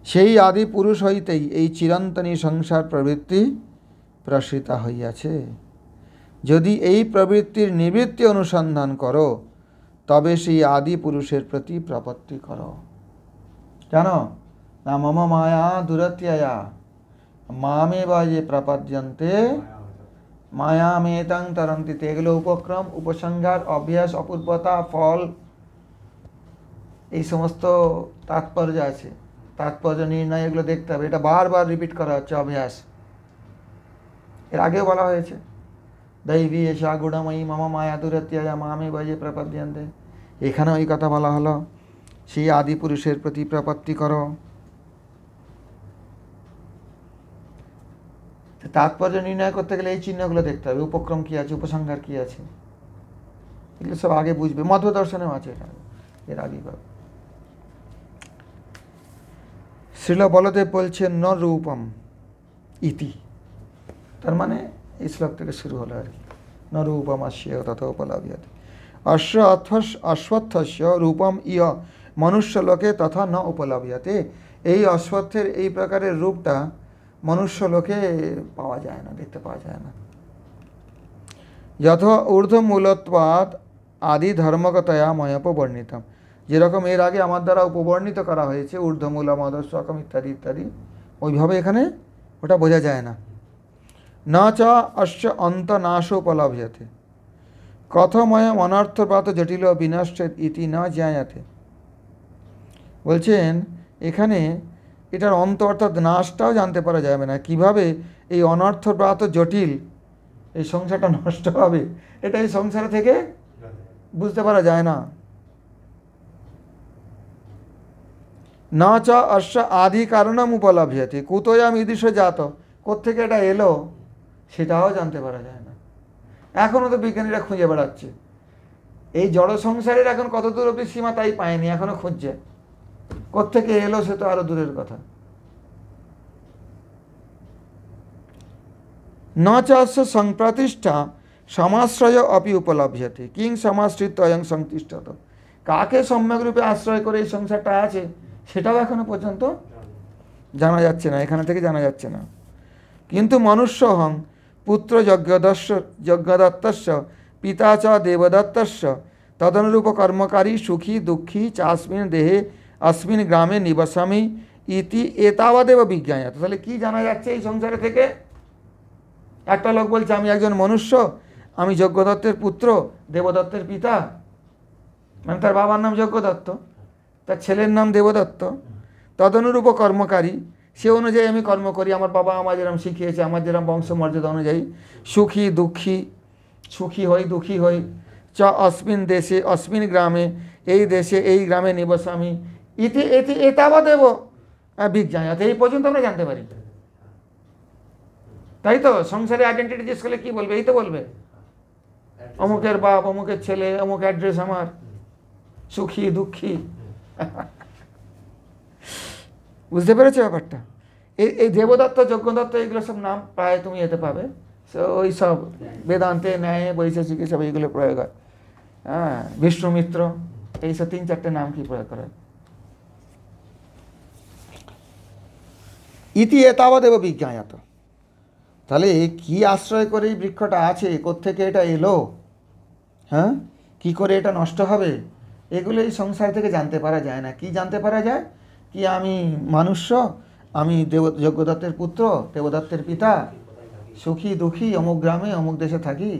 সেই আদি পুরুষ হইতেই এই চিরন্তনী সংসার প্রবৃত্তি প্রসৃতা হইয়াছে। যদি এই প্রবৃত্তির নিবৃত্তি অনুসন্ধান করো তবে সেই আদি পুরুষের প্রতি প্রপত্তি করো। জানো না, মম মায়া দুরত্যয়া মামেব যে প্রপদ্যন্তে মায়ামেতাং তরন্তি। এগুলো উপক্রম, উপসংহার, অভ্যাস, অপূর্বতা, ফল, এই সমস্ত তাৎপর্য আছে, তাৎপর্য নির্ণয়, এগুলো দেখতে হবে। এটা বারবার রিপিট করা হচ্ছে অভ্যাস। এর আগেও বলা হয়েছে দৈবী এষা গুণময়ী মম মায়া দুরত্যয়া মামেব যে প্রপদ্যন্তে। এখানেও এই কথা বলা হলো, সেই আদি পুরুষের প্রতি প্রপত্তি করো। তাৎপর্য নির্ণয় করতে গেলে এই চিহ্নগুলো দেখতে হবে, উপক্রম কী আছে, উপসংহার কী আছে, এগুলো সব আগে বুঝবে। মধ্ব দর্শনেও আছে এটা, এর আগে পাবে। শ্রীল বলদেব বলছেন ন রূপম ইতি, তার মানে এই শ্লোক থেকে শুরু হলো আর কি। ন রূপম অস্য তথা উপলভ্যতে অশ্বত্থস্য রূপম ইয় মনুষ্যলোকে তথা ন উপলভ্যতে। এই অশ্বত্থের এই প্রকারের রূপটা মনুষ্য লোকে পাওয়া যায় না, দেখতে পাওয়া যায় না। যথ ঊর্ধ্বমূলত্বাৎ আদি ধর্মগতয়া ময়োপবর্ণিতম, যেরকম এর আগে আমার দ্বারা উপবর্ণিত করা হয়েছে ঊর্ধ্বমূলম অধঃশ্বকম ইত্যাদি ইত্যাদি, ওইভাবে এখানে ওটা বোঝা যায় না। ন চ অস্য অন্তনাশ উপলভ্যতে কথময়ম অনর্থপ্রাত জটিল বিনশ্চেদ ইতি ন জ্ঞায়তে। বলছেন এখানে এটার অন্ত অর্থাৎ নাশটাও জানতে পারা যাবে না। কিভাবে এই অনর্থপ্রাত জটিল এই সংসারটা নষ্ট হবে, এটা এই সংসার থেকে বুঝতে পারা যায় না। না চ অশ্ব আদি কারণম উপলভ্যতে কুতয়াম ঈদৃশ জাত, কোত্থেকে এটা এলো সেটাও জানতে পারা যায় না। এখনও তো বিজ্ঞানীরা খুঁজে বেড়াচ্ছে, এই জড় সংসারের এখন কত দূর অবধি সীমা তাই পায়নি, এখনো খুঁজছে। কোত্থেকে এলো সে তো আরো দূরের কথা। ন চাস্য সংপ্রতিষ্ঠা সমাশ্রয় অপি উপলভ্যতে কিং সমাশ্রিত অয়ং সংতিষ্ঠত। কাকে সম্যকরূপে আশ্রয় করে এই সংসারটা আছে সেটাও এখনো পর্যন্ত জানা যাচ্ছে না, এখানে থেকে জানা যাচ্ছে না। কিন্তু মনুষ্যহং পুত্র যজ্ঞদত্তস্য পিতা চ দেবদত্তস্য তদনুরূপ কর্মকারী সুখী দুঃখী চাস্মিন দেহে अस्मिन् গ্রামে নিবাসামি ইতি এতাবদেব বিজ্ঞায়ত। তাহলে কি জানা যাচ্ছে এই সংসারে থেকে? একটা লোক বলছে আমি একজন মনুষ্য, আমি যজ্ঞদত্তের পুত্র, দেবদত্তের পিতা, মানে তার বাবার নাম যজ্ঞদত্ত, তার ছেলের নাম দেবদত্ত, তদনুরূপ কর্মকারী, সে অনুযায়ী আমি কর্ম করি। আমার বাবা আমার যেরকম শিখিয়েছে, আমার যেরকম বংশমর্যাদা অনুযায়ী সুখী দুঃখী, সুখী হই দুঃখী হই, চ অস্মিন দেশে অস্মিন গ্রামে, এই দেশে এই গ্রামে নিবসামি, ইতি এতি এতাবদেব বিজ্ঞায়তে, এই পর্যন্ত আমরা জানতে পারি। তাই তো সংসারে আইডেন্টিটি জিজ্ঞেস করলে কি বলবে? এই তো বলবে অমুকের বাপ, অমুকের ছেলে, অমুক অ্যাড্রেস আমার, সুখী দুঃখী। বুঝতে পেরেছো ব্যাপারটা? এই দেবদত্ত, যজ্ঞদত্ত, এগুলো সব নাম প্রায় তুমি এতে পাবে। ওই সব বেদান্তে, ন্যায়, বৈশেষিকে সব এইগুলো প্রয়োগ হয়। হ্যাঁ, বিষ্ণুমিত্র, এইসব 3-4টে নাম কি প্রয়োগ করে। ইতি এতাবদেব বিজ্ঞায়ত। তাহলে কি আশ্রয় করে এই বৃক্ষটা আছে, কোত্থেকে এটা এলো, হ্যাঁ, কি করে এটা নষ্ট হবে, এগুলো এই সংসার থেকে জানতে পারা যায় না। কি জানতে পারা যায়? কি আমি মানুষ্য, আমি যজ্ঞদত্তের পুত্র, দেবদত্তের পিতা, সুখী দুঃখী, অমুক গ্রামে অমুক দেশে থাকি,